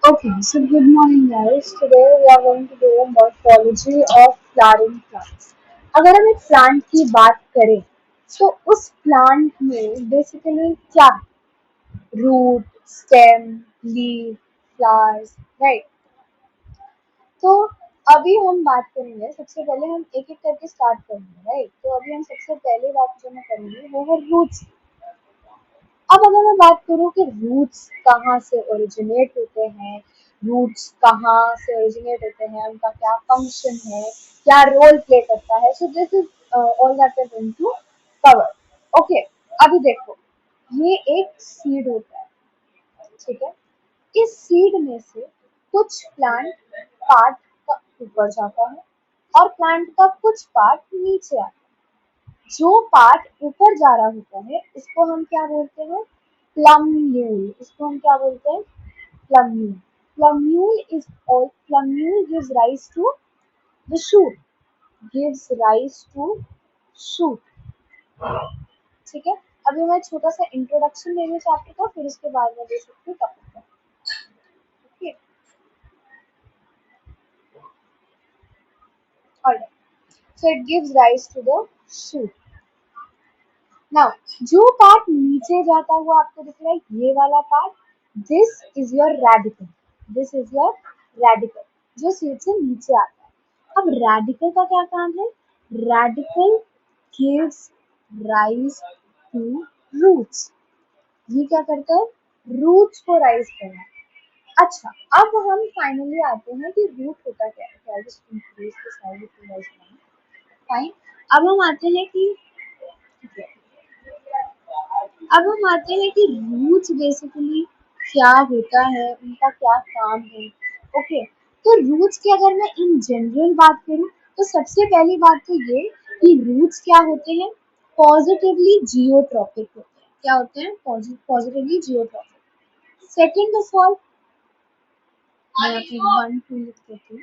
Okay, so good morning guys. Today we are going to do morphology of flowering plants. अगर हम एक plant की बात करें तो उस प्लांट में बेसिकली क्या root, stem, leaf, flowers, right? तो अभी हम बात करेंगे, सबसे पहले हम एक एक करके स्टार्ट करेंगे, राइट? तो अभी हम सबसे पहले बात जो मैं करेंगे वो है रूट्स। अब अगर मैं बात करूँ कि रूट्स कहाँ से ओरिजिनेट होते हैं, रूट्स कहाँ से ओरिजिनेट होते हैं, उनका क्या फंक्शन है, क्या रोल प्ले करता है, so this is all that we are going to cover. Okay, अभी देखो, ये एक सीड होता है, ठीक है? इस सीड में से कुछ प्लांट पार्ट का ऊपर जाता है और प्लांट का कुछ पार्ट नीचे आता है। जो पार्ट ऊपर जा रहा होता है इसको हम क्या बोलते हैं? प्लम्यूल। इसको हम क्या बोलते हैं? Plumule. Plumule gives rise to the shoot, gives rise to shoot। ठीक है, अभी मैं छोटा सा इंट्रोडक्शन देंगे चैप्टर का, फिर उसके बाद में दे सकती हूँ टॉपिक का। Okay, alright, so it gives rise to the shoot। Now जो पार्ट नीचे जाता हुआ आपको दिख रहा है, ये वाला part, this is your radicle. This is your radicle जो सीट से नीचे आता है। अब रेडिकल का क्या काम है? Radicle gives rise to roots. ये क्या करता है? रूट्स को राइज करना है। अच्छा, अब हम फाइनली आते हैं कि रूट होता क्या है। क्या just increase the size of the fine. अब हम आते हैं कि अब हम आते हैं कि रूट्स बेसिकली क्या होता है, उनका क्या काम है। ओके, तो रूट्स की अगर मैं इन जनरल बात करूं तो सबसे पहली बात तो ये कि रूट्स क्या होते हैं? पॉजिटिवली जियोट्रॉपिक होते हैं। क्या होते हैं? Positively geotropic. Second of all, मैं यहाँ पे 1 2 लिख देती हूँ।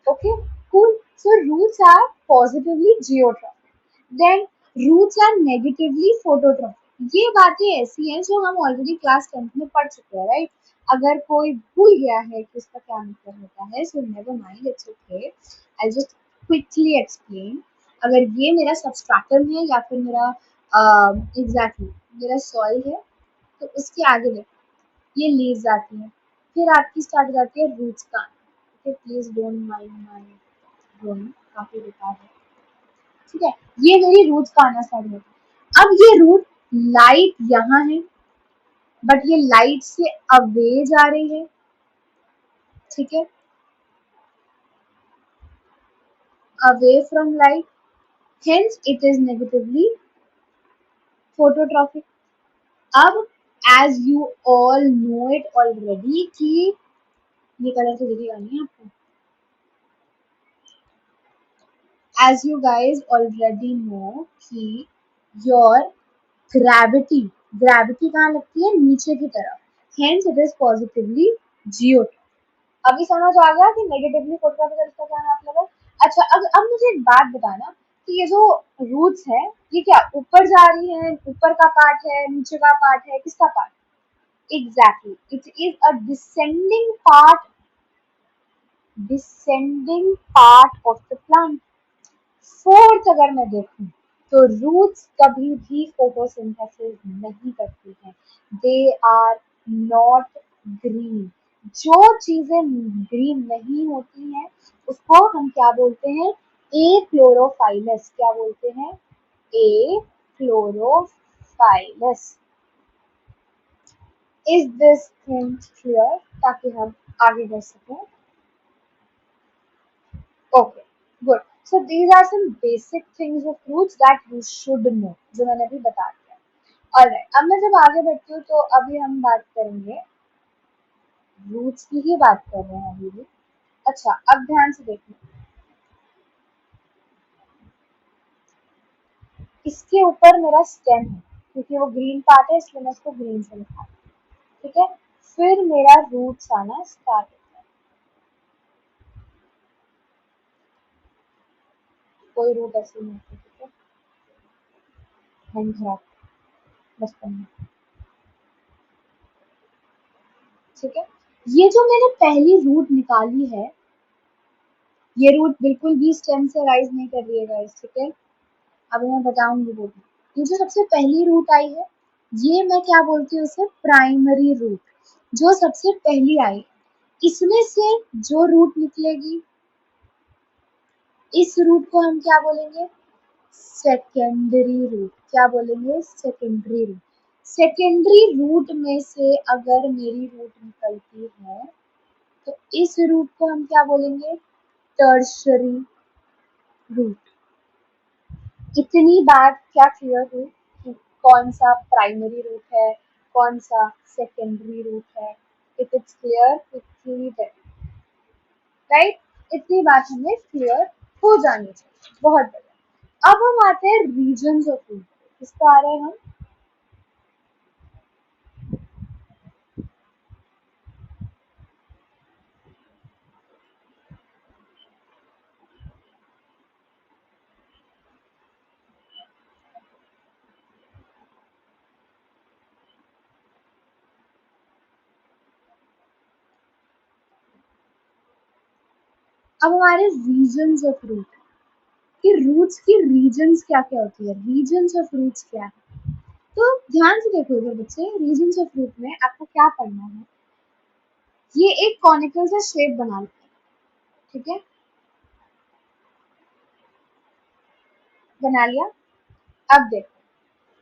Okay, cool. So roots are positively geotrophic. Then roots are negatively phototrophic. ये बातें ऐसी हैं जो हम ऑलरेडी क्लास 10th में पढ़ चुके हैं, राइट? अगर कोई भूल गया है कि इसका क्या मतलब होता है, so never mind, it's okay, I just quickly explain. अगर ये मेरा सबस्ट्रेटम है या फिर मेरा एग्जैक्टली मेरा सॉइल है, तो उसके आगे देखो, ये लीव्स आती हैं, फिर आपकी स्टार्ट हो जाती है रूट्स का। Okay, please don't mind my drawing, काफी बेकार है। ठीक है, ये मेरी रूट्स का आना स्टार्ट होता है। अब ये रूट लाइट यहाँ है, बट ये लाइट से अवे जा रही है, ठीक है, away from light, hence it is negatively phototropic. अब as you all know it already कि ये कलर तो दिखेगा नहीं आपको, as you guys already know कि your gravity, gravity कहाँ लगती है? नीचे की तरफ, hence it is positively geotrophic। अभी समझ आ गया कि नेगेटिवली फोटोग्राफी इसका क्या मतलब है? अच्छा, अब मुझे एक बात बताना कि ये जो रूट्स है, ये क्या ऊपर जा रही है, ऊपर का पार्ट है, नीचे का पार्ट है, किसका part? Exactly, it is a descending part of the plant. Fourth अगर मैं देखूं तो रूट्स कभी भी फोटोसिंथेसिस नहीं करती हैं। They are not green. जो चीजें ग्रीन नहीं होती हैं उसको हम क्या बोलते हैं? Achlorophyllous. क्या बोलते हैं? Achlorophyllous. Is this thing clear? ताकि हम आगे बढ़ सकें। Okay, good. So these are some basic things of fruits that you should know, जो मैंने अभी बता दिया। Alright, अब मैं जब आगे बढ़ती हूँ तो अभी हम बात करेंगे, रूट्स की ही बात कर रहे हैं अभी भी। अच्छा, अब ध्यान से देखिए, इसके ऊपर मेरा स्टेम है, क्योंकि वो ग्रीन पार्ट है इसलिए मैं इसको ग्रीन से लिखा रही हूँ, ठीक है? फिर मेरा रूट्स आना स्टार्ट होता है। कोई रूट ऐसे नहीं होते, ठीक है? माइंड खराब बचपन में। ठीक है, ये जो मैंने पहली रूट निकाली है, ये रूट बिल्कुल भी स्टेम से राइज नहीं कर रही है गाइस, ठीक है। अभी मैं बताऊंगी वो भी। ये जो सबसे पहली रूट आई है, ये मैं क्या बोलती हूँ उसे, प्राइमरी रूट, जो सबसे पहली आई। इसमें से जो रूट निकलेगी, इस रूट को हम क्या बोलेंगे, सेकेंडरी रूट। क्या बोलेंगे, सेकेंडरी रूट। सेकेंडरी रूट में से अगर मेरी रूट निकलती है, तो इस रूट को हम क्या बोलेंगे, टर्शरी रूट। इतनी बात क्या क्लियर हुई कि कौन सा प्राइमरी रूट है, कौन सा सेकेंडरी रूट है। It is clear, right. इतनी बात हमें क्लियर हो जानी चाहिए, बहुत बढ़िया। अब हम आते हैं रीजन्स ऑफ रूट। किसको आ रहे हैं हम, अब हमारे रीजन्स ऑफ रूट कि रूट्स की रीजन्स क्या क्या होती है, रीजन्स ऑफ रूट्स क्या है। तो ध्यान से देखो इधर बच्चे, रीजन्स ऑफ रूट में आपको क्या पढ़ना है, ये एक कॉनिकल सा शेप बना लेते हैं, ठीक है, बना लिया। अब देखो,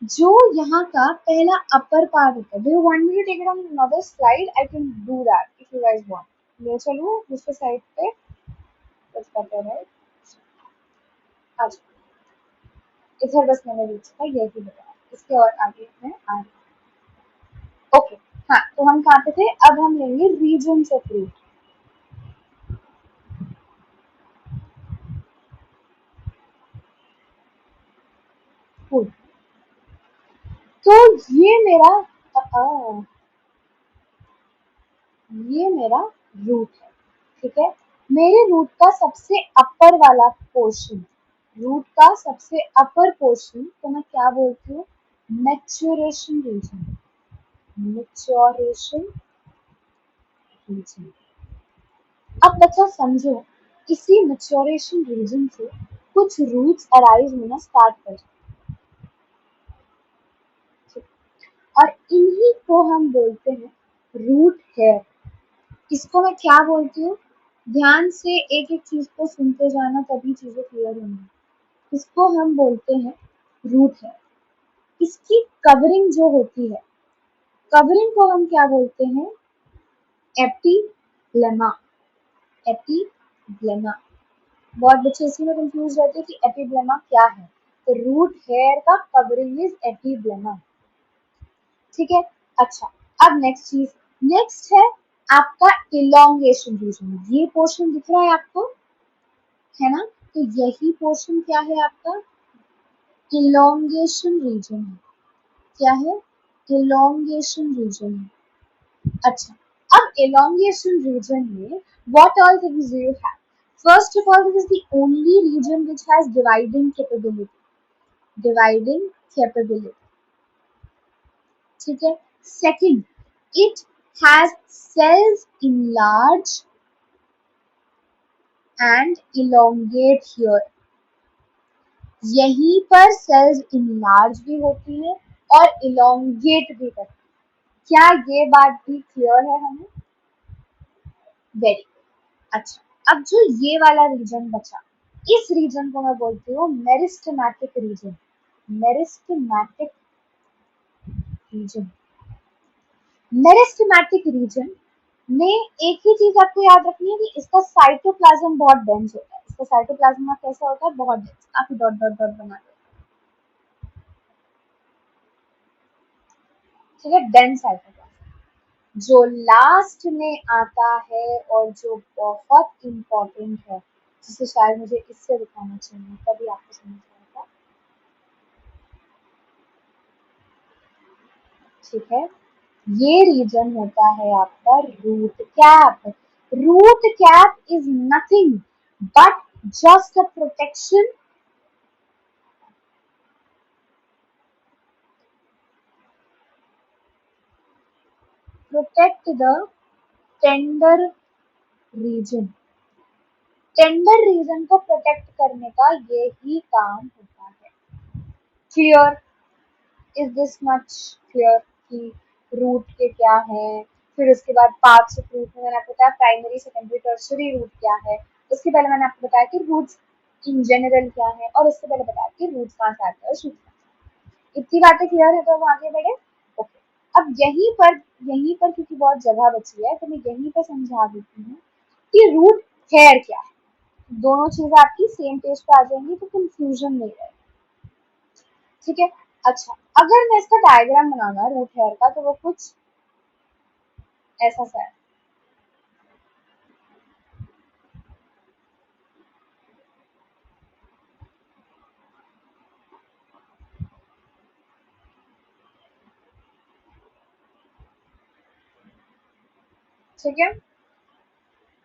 जो यहाँ का पहला अपर पार्ट होता है, do you want me to take it on another slide, I can do that if you guys want. ले चलो दूसरे साइड पे, कुछ करते हैं राइट। आज इधर बस मैंने रीच का यही बताया, इसके और आगे मैं आ रही हूँ। ओके, हाँ, तो हम कहाँ पे थे, अब हम लेंगे रीजन्स ऑफ रूट। फूड। तो ये मेरा रूट है, ठीक है। मेरे रूट का सबसे अपर वाला पोर्शन, रूट का सबसे अपर पोर्शन को मैं क्या बोलती हूँ, मैच्योरेशन रीजन। Maturation reason. अब बच्चा समझो, इसी मैच्योरेशन रीजन से कुछ रूट्स अराइज होना स्टार्ट कर जाते हैं, और इन्हीं को हम बोलते हैं रूट हेयर। इसको मैं क्या बोलती हूँ, ध्यान से एक एक चीज को सुनते जाना, तभी चीजें क्लियर होंगी। इसको हम बोलते हैं रूट हेयर। इसकी कवरिंग जो होती है, कवरिंग को हम क्या बोलते हैं, एपिब्लेमा। एपिब्लेमा। बहुत बच्चे इसी में कंफ्यूज रहते हैं कि एपिब्लेमा क्या है। तो रूट हेयर का कवरिंग इज एपिब्लेमा, ठीक है। अच्छा, अब नेक्स्ट चीज, नेक्स्ट है आपका इलोंगेशन रीजन। ये पोर्शन दिख रहा है आपको, है ना, तो यही पोर्शन क्या है आपका, इलोंगेशन रीजन है। क्या है, इलोंगेशन रीजन है। अच्छा, अब elongation region में what all things do you have? First of all, this is the only region which has dividing capability. Dividing capability. ठीक है. Second, it has cells enlarge and elongate here. यहीं पर cells enlarge भी होती है और elongate भी करती है. क्या ये बात भी क्लियर है हमें? Very good. अच्छा, अब जो ये वाला रीजन बचा, इस रीजन को मैं बोलती हूँ meristematic reason. Meristematic reason. Meristematic reason में एक ही चीज आपको याद रखनी है कि इसका साइटोप्लाज्म बहुत डेंस होता है. इसका साइटोप्लाज्म कैसा होता है, बहुत डेंस, काफी डॉट डॉट डॉट बना देता है, ठीक है, डेंस साइटोप्लाज्म। जो लास्ट में आता है और जो बहुत इम्पोर्टेंट है, जिसे शायद मुझे इससे दिखाना चाहिए तभी आपको समझ आएगा, ठीक है, ये रीजन होता है आपका root cap. Root cap is nothing but just a protection protect the tender region. Tender region को प्रोटेक्ट करने का यही काम होता है। Clear? Is this much clear कि रूट के क्या है? फिर उसके बाद पार्ट्स ऑफ रूट में मैंने आपको बताया प्राइमरी सेकेंडरी टर्शियरी रूट क्या है। उसके पहले मैंने आपको बताया कि रूट्स इन जनरल क्या है, और उससे पहले बताया कि रूट्स कहाँ से आते हैं और शूट्स कहाँ से। इतनी बातें क्लियर है तो हम आगे बढ़े। ओके, अब यहीं पर क्योंकि बहुत जगह बची है तो मैं यहीं पर समझा देती हूँ कि रूट हेयर क्या है। दोनों चीजें आपकी सेम पेज पे आ जाएंगी तो कंफ्यूजन नहीं रहेगा। ठीक है। अच्छा, अगर मैं इसका डायग्राम बनाना रूट हेयर का तो वो कुछ ऐसा सा है। ठीक है,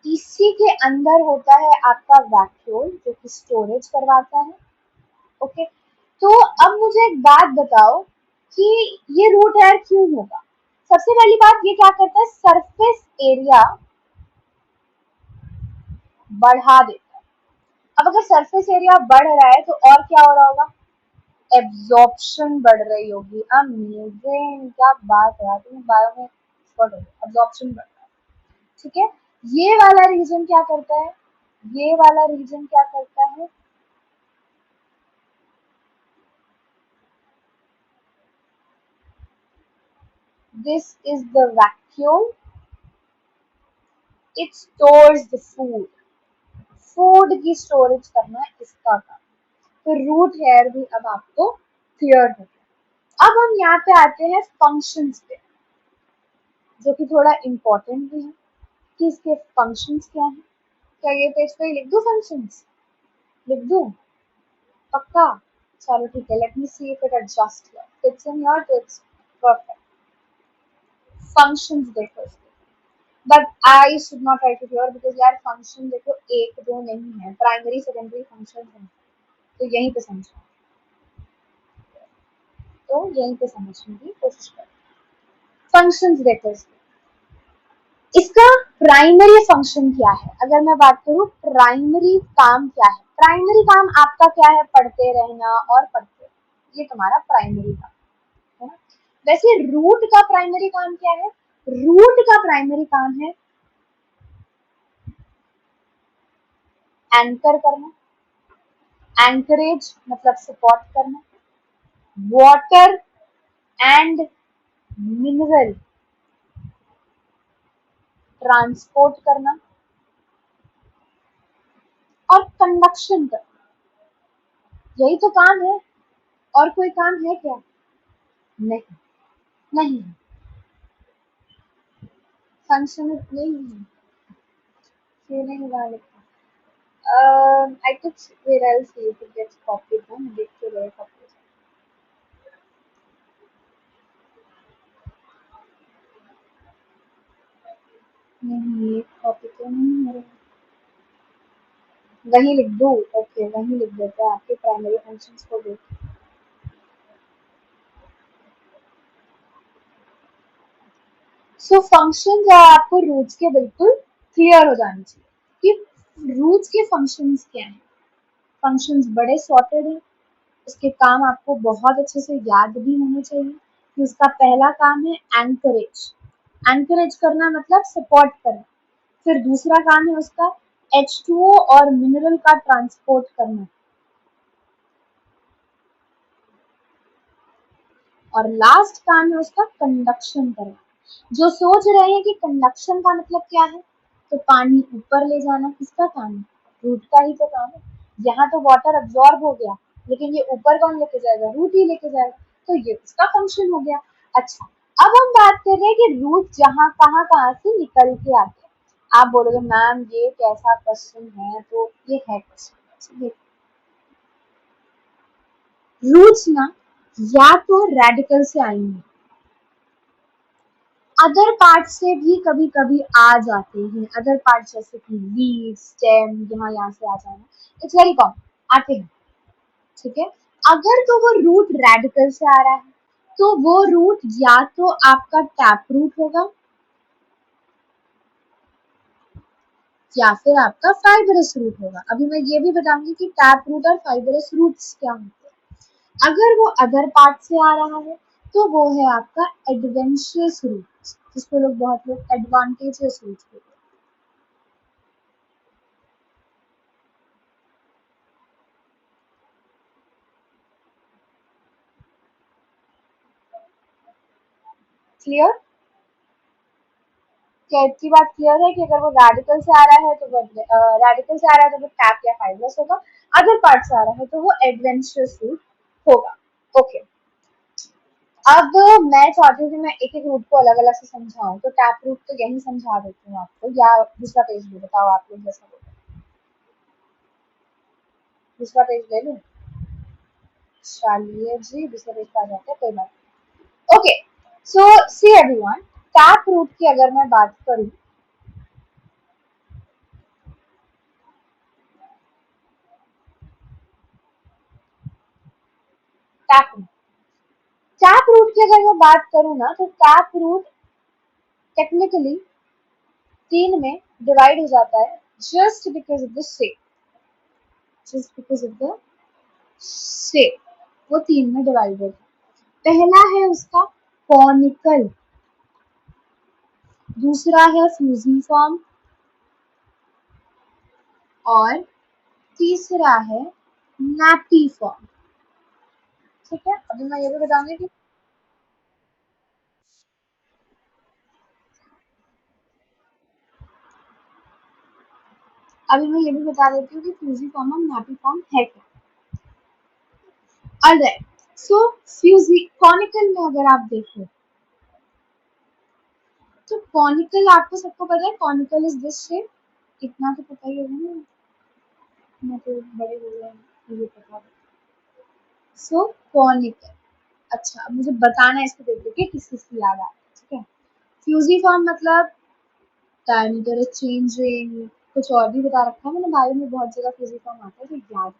इसी के अंदर होता है आपका वैक्यूल जो कि स्टोरेज करवाता है। ओके, तो अब मुझे एक बात बताओ कि ये रूट हेयर क्यों होगा। सबसे पहली बात, ये क्या करता है, सरफेस एरिया बढ़ा देता है। अब अगर सरफेस एरिया बढ़ रहा है तो और क्या हो रहा होगा, एब्जॉर्प्शन बढ़ रही होगी। अमेजिंग, क्या बात है, तुम बायो में एक्सपर्ट हो। एब्जॉर्प्शन बढ़ रहा है। ठीक है, ये वाला रीजन क्या करता है, ये वाला रीजन क्या करता है, this is the vacuole, it stores the food। Food की स्टोरेज करना इसका काम। तो रूट हेयर भी अब आपको क्लियर हो गया। अब हम यहाँ पे आते हैं फंक्शंस पे, जो कि थोड़ा इम्पोर्टेंट भी है कि इसके फंक्शंस क्या हैं। क्या ये पेज पे लिख दूं फंक्शंस? लिख दूं? पक्का? चलो ठीक है, let me see if it adjust here, it's in your, it's perfect. Functions देखो इसके, but I should not right it here because यार फंक्शन देखो एक दो नहीं है, प्राइमरी सेकेंडरी फंक्शन है, तो यहीं पे समझो, तो यहीं पे समझने की कोशिश करो। फंक्शंस देखो इसका प्राइमरी फंक्शन क्या है। अगर मैं बात करूं प्राइमरी काम क्या है, प्राइमरी काम आपका क्या है, पढ़ते रहना और पढ़ते रहना, ये तुम्हारा प्राइमरी काम है ना। वैसे रूट का प्राइमरी काम क्या है, रूट का प्राइमरी काम है एंकर करना, एंकरेज मतलब सपोर्ट करना, वाटर एंड मिनरल ट्रांसपोर्ट करना, और कंडक्शन करना। यही तो काम है, और कोई काम है क्या? नहीं, नहीं, फंक्शन नहीं है। क्यों नहीं हुआ लिखा? I could wait, I'll see if it gets copied ना, मैं देख के गए कॉपी। नहीं, ये कॉपी तो नहीं हो रहा। वहीं लिख दूँ? ओके, वहीं लिख देते हैं आपके प्राइमरी फंक्शंस को देख। सो फंक्शन आपको रूट्स के बिल्कुल क्लियर हो जाने चाहिए कि रूट्स के फंक्शंस क्या हैं। फंक्शंस बड़े सॉर्टेड हैं, उसके काम आपको बहुत अच्छे से याद भी होने चाहिए कि उसका पहला काम है एंकरेज, एंकरेज करना मतलब सपोर्ट करना। फिर दूसरा काम है उसका H2O और मिनरल का ट्रांसपोर्ट करना, और लास्ट काम है उसका कंडक्शन करना। जो सोच रहे हैं कि कंडक्शन का मतलब क्या है, तो पानी ऊपर ले जाना किसका काम है, रूट का ही तो काम है। यहाँ तो वाटर अब्सॉर्ब हो गया, लेकिन ये ऊपर कौन लेके जाएगा, रूट ही लेके जाएगा, तो ये उसका फंक्शन हो गया। अच्छा, अब हम बात कर रहे हैं कि रूट जहाँ कहाँ से निकल के आते हैं। आप बोलोगे मैम ये कैसा क्वेश्चन है, तो ये है क्वेश्चन। रूट्स ना या तो रेडिकल से आएंगे, अदर पार्ट से भी कभी कभी आ जाते हैं। अदर पार्ट जैसे कि लीव, स्टेम, यहाँ से आ जाना, इट्स वेरी कॉमन, आते हैं। ठीक है, अगर तो वो रूट रेडिकल से आ रहा है तो वो रूट या तो आपका टैप रूट होगा, या फिर आपका फाइबरस रूट होगा। अभी मैं ये भी बताऊंगी कि टैप रूट और फाइबरस रूट्स क्या होते हैं। अगर वो अदर पार्ट से आ रहा है तो वो है आपका एडवेंचरस रूट, जिसको लोग बहुत लोग एडवांटेजस रूट बोलते हैं। क्लियर? क्या इतनी बात क्लियर है कि अगर वो रेडिकल से आ रहा है तो वो रेडिकल से आ रहा है तो वो टैप या फाइबरस होगा, अदर पार्ट से आ रहा है तो वो एडवेंचरस रूट होगा। ओके, अब मैं चाहती हूँ कि मैं एक एक रूट को अलग अलग से समझाऊं, तो टैप रूट तो यही समझा देती हूँ आपको, या दूसरा पेज भी बताओ आप लोग जैसा बोलो। दूसरा पेज ले लूं? चलिए जी, दूसरे पेज पर आ जाते हैं, कोई बात नहीं। ओके, सो सी एवरीवन, टैप रूट की अगर मैं बात करूं, टैप रूट, टैप रूट की अगर मैं बात करूं ना, तो टैप रूट टेक्निकली तीन में डिवाइड हो जाता है, just because of the shape, just because of the shape वो तीन में डिवाइडेड है। पहला है उसका कॉनिकल, दूसरा है फ्यूजिफॉर्म, और तीसरा है नैपीफॉर्म। ठीक है, अभी मैं ये भी बताऊंगी कि अभी मैं ये भी बता देती हूँ कि फ्यूजिफॉर्म और नैपीफॉर्म है क्या। ऑलराइट, सो फ्यूजी कॉनिकल में अगर आप देखो तो कॉनिकल आपको सबको पता है, कॉनिकल इज दिस शेप, इतना तो पता ही होगा ना, मैं तो बड़े हो गए मुझे पता है। सो कॉनिकल, अच्छा अब मुझे बताना है इसको देख देख के किस किस की याद आ रही है, ठीक है। फ्यूजिफॉर्म मतलब डायमीटर इज चेंजिंग, कुछ और भी बता रखा है मैंने, बायो में बहुत जगह फ्यूजिफॉर्म आता है तो याद।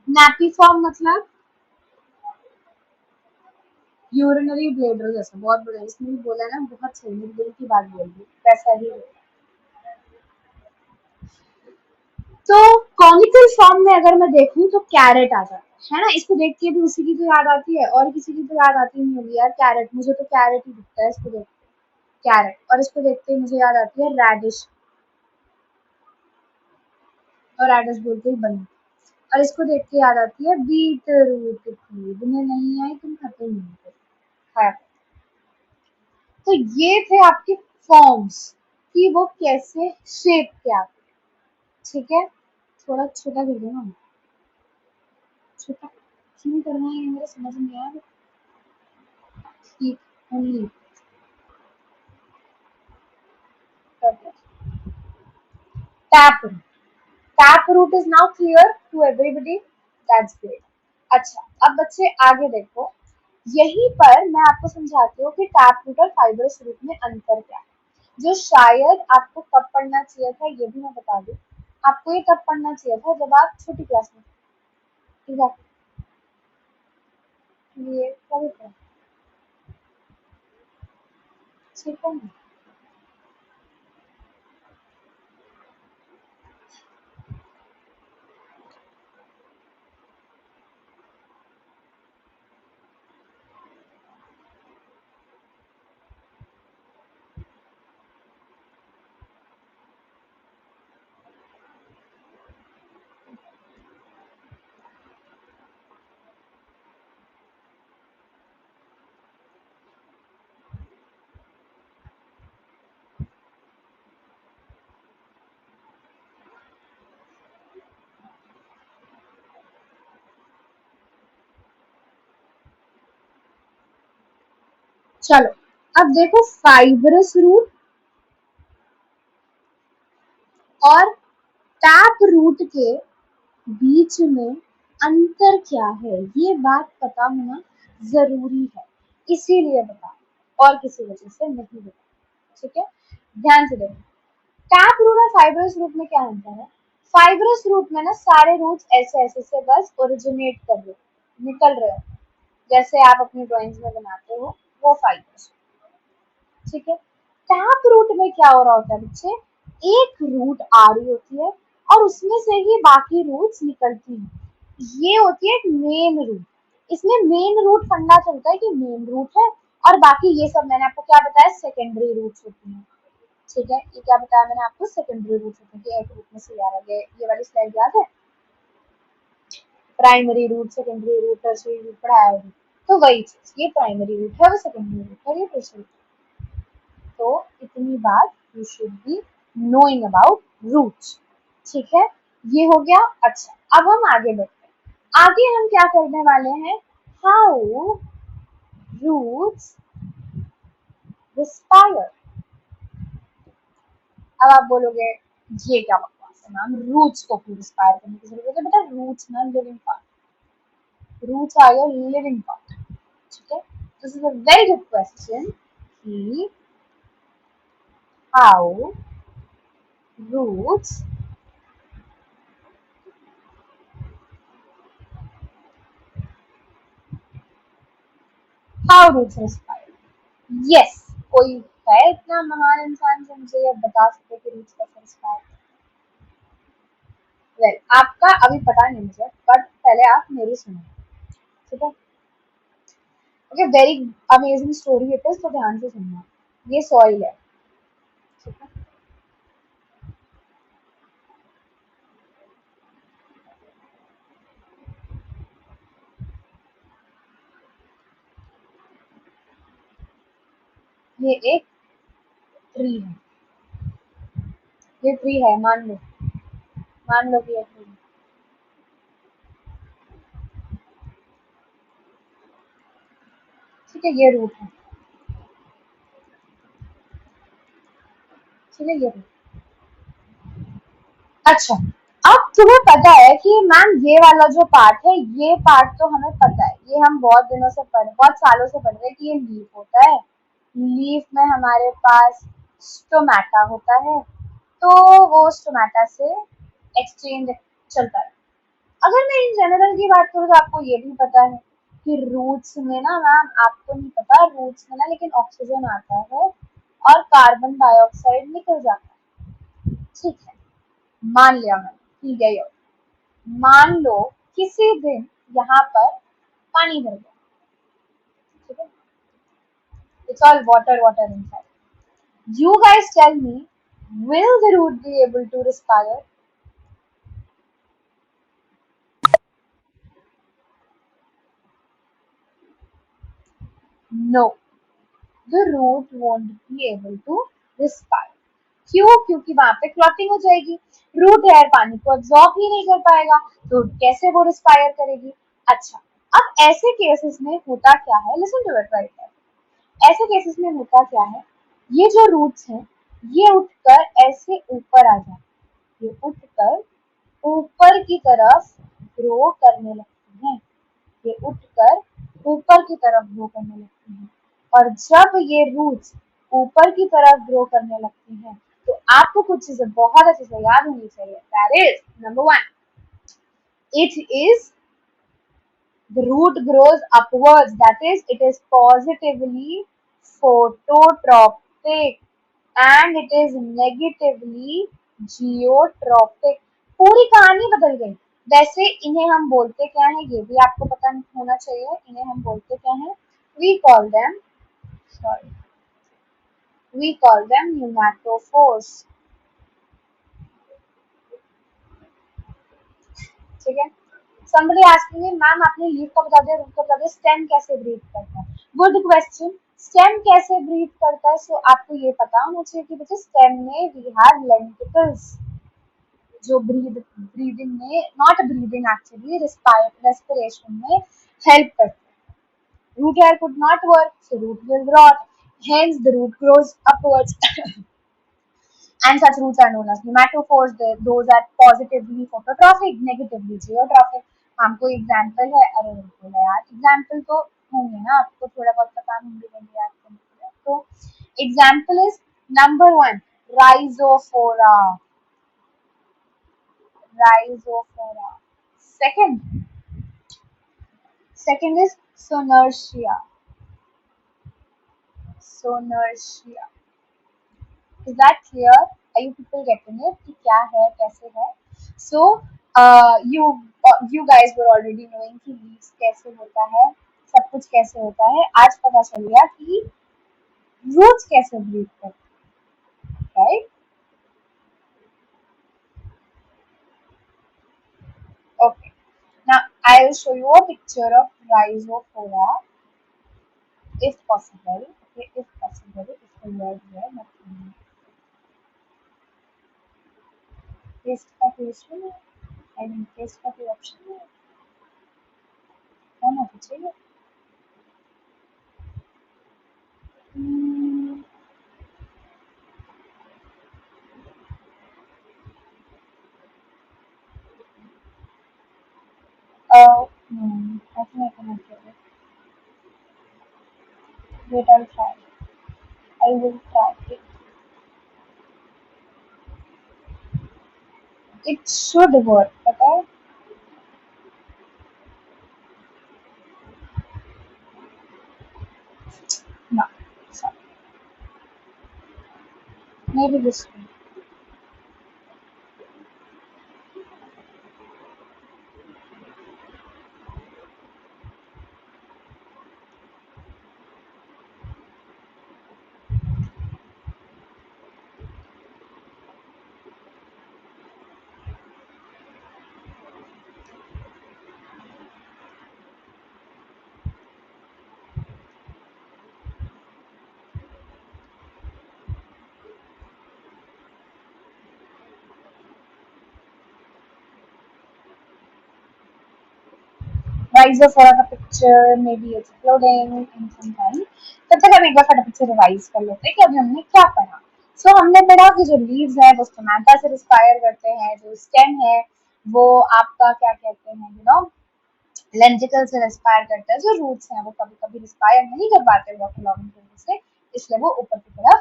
नैपीफॉर्म मतलब यूरिनरी ब्लेडर जैसा, बहुत बड़ा, इसने भी बोला ना, बहुत सही, मेरे दिल की बात बोल दी, वैसा ही है। तो कॉनिकल फॉर्म में अगर मैं देखूं तो कैरेट आ जाता है ना, इसको देख के भी उसी की तो याद आती है, और किसी की तो याद आती नहीं होगी यार, कैरेट, मुझे तो कैरेट ही दिखता है इसको देख के, कैरेट, और इसको देखते ही मुझे याद आती है रेडिश, और रेडिश बोलते ही बनी, और इसको देख के याद आती है बीट रूट की, जिन्हें नहीं आई तुम खत्म नहीं थे, खाया। तो ये थे आपके फॉर्म्स कि वो कैसे शेप के आते, ठीक है। थोड़ा छोटा कर दो ना, छोटा क्यों करना है ये मेरे समझ में आया, ठीक, ओनली कर दिया। Tap root, tap root is now clear to everybody, that's great. अच्छा, अब बच्चे आगे देखो, यहीं पर मैं आपको समझाती हूँ कि टैप रूट और फाइबरस रूट में अंतर क्या है, जो शायद आपको कब पढ़ना चाहिए था ये भी मैं बता दूं। आपको ये तब पढ़ना चाहिए था जब आप छोटी क्लास में, ठीक है, ये कभी पढ़ा, ठीक है ना? चलो, अब देखो फाइबरस रूट और टैप रूट के बीच में अंतर क्या है, ये बात पता होना जरूरी है, इसीलिए बता, और किसी वजह से नहीं बता, ठीक है। ध्यान से देखो, टैप रूट और फाइबरस रूट में क्या अंतर है। फाइबरस रूट में ना सारे रूट्स ऐसे ऐसे से बस ओरिजिनेट कर रहे निकल रहे हो, जैसे आप अपनी ड्राइंग्स में बनाते हो, वो फाइबरस। ठीक है। टैप रूट में क्या हो रहा होता है बच्चे, एक रूट आ रही होती है और उसमें से ही बाकी रूट्स निकलती हैं, ये होती है मेन रूट। इसमें मेन रूट फंडा चलता है कि मेन रूट है और बाकी ये सब मैंने आपको क्या बताया, सेकेंडरी रूट्स होती हैं। ठीक है, ये क्या बताया मैंने आपको, सेकेंडरी रूट्स होती है, एक रूट में से आ रहा है, ये वाली स्लाइड याद है, primary root, secondary root, tertiary root पढ़ाया है। तो वही चीज, ये प्राइमरी रूट है, वो सेकेंडरी रूट है, ये टर्शियरी। तो इतनी बात you should be knowing about roots. ठीक है, ये हो गया। अच्छा, अब हम आगे बढ़ते हैं। आगे हम क्या करने वाले हैं, हाउ रूट्स रिस्पायर। अब आप बोलोगे ये क्या बकवास है मैम, रूट्स को क्यों रिस्पायर करने की जरूरत है, बेटा रूट्स ना living part, roots are your living part. ठीक है, this is a very good question कि how roots, how roots respire. Yes, कोई है इतना महान इंसान जो मुझे ये बता सके कि रूट्स कैसे रिस्पायर। वेल, आपका अभी पता नहीं मुझे, बट पहले आप मेरी सुनो। ठीक है, okay, very amazing story it is, तो ध्यान से सुनना। ये सॉइल है, ठीक है, ये एक ट्री है, ये ट्री है, मान लो कि ये ट्री है। ठीक है, ये रूट है, ठीक है, ये रूट। अच्छा, अब तुम्हें पता है कि मैम ये वाला जो पार्ट है, ये पार्ट तो हमें पता है, ये हम बहुत दिनों से बहुत सालों से पढ़ रहे हैं कि ये लीफ होता है। लीफ में हमारे पास स्टोमेटा होता है, तो वो स्टोमेटा से एक्सचेंज चलता है। अगर मैं इन जनरल की बात करूँ तो आपको ये भी पता है कि रूट्स में ना, मैम आपको नहीं पता, रूट्स में ना लेकिन ऑक्सीजन आता है और कार्बन डाइऑक्साइड निकल जाता है। ठीक है, मान लिया मैंने, ठीक है, ये मान लो किसी दिन यहाँ पर पानी भर गया। ठीक है, it's all water water inside. You guys tell me, will the root be able to respire? No, the root won't be able to respire. क्यों? क्योंकि वहां पे क्लॉटिंग हो जाएगी, रूट एयर पानी को एब्जॉर्ब ही नहीं कर पाएगा, तो कैसे वो रिस्पायर करेगी। अच्छा, अब ऐसे केसेस में होता क्या है, लिसन टू इट राइट है। ऐसे केसेस में होता क्या है, ये जो रूट्स हैं, ये उठकर ऐसे ऊपर आ जाते, ये उठकर ऊपर की तरफ ग्रो करने लगती हैं, ये उठकर ऊपर की तरफ ग्रो करने लगती हैं। और जब ये रूट्स ऊपर की तरफ ग्रो करने लगती हैं, तो आपको कुछ चीजें बहुत अच्छे से याद होनी चाहिए। That is number one, it is the root grows upwards, that is it is positively phototropic and it is negatively geotropic। पूरी कहानी बदल गई। वैसे इन्हें हम बोलते क्या है, ये भी आपको पता होना चाहिए, इन्हें हम बोलते क्या है, we call them, sorry, we call them pneumatophores। ठीक है, somebody asked me, मैम आपने लीफ का बता दिया, रूट का बता दिया, स्टेम कैसे ब्रीथ करता है। गुड क्वेश्चन, स्टेम कैसे ब्रीथ करता है, सो आपको ये पता होना चाहिए कि बच्चे स्टेम में वी हैव लेंटिकल्स जो ब्रीदिंग में, नॉट ब्रीदिंग एक्चुअली, रेस्पिरेशन में हेल्प करते हैं। Root hair could not work, so root will rot, hence the root grows upwards। And such roots are known as pneumatophores. Those are positively phototrophic, negatively geotrophic। हमको example है, अरे बिल्कुल है यार, example तो होंगे ना, आपको थोड़ा बहुत पता होंगे याद करने के लिए। तो example is number one, Rhizophora, Rhizophora. Second, second is Sonneratia, Echinodermatosonertia. Is that clear? Are you people getting it? कि क्या है, कैसे है? So, you guys were already knowing कि leaves कैसे होता है, सब कुछ कैसे होता है. आज पता चल गया कि roots कैसे breathe करते हैं, right? Okay. Now I will show you a picture of rhizophora, if possible. Okay, if possible, if the word here, not paste का कोई issue नहीं. I mean paste का कोई option नहीं है. होना तो चाहिए. Hmm, I think I cannot get it. Wait, I'll try. I will try it. It should work, पता है? No, sorry. Maybe this one. Rhizophora का picture, maybe it's uploading in some time. तब तक हम एक बार फटाफट से रिवाइज कर लेते हैं कि अभी हमने क्या पढ़ा. So हमने पढ़ा कि जो लीव्स है वो स्टोमेटा से रिस्पायर करते हैं, जो स्टेम है वो आपका क्या कहते हैं, लेंटिकल से रिस्पायर करता है, जो रूट्स हैं वो कभी कभी रिस्पायर नहीं कर पाते वाटरलॉगिंग की वजह से, इसलिए वो ऊपर की तरफ.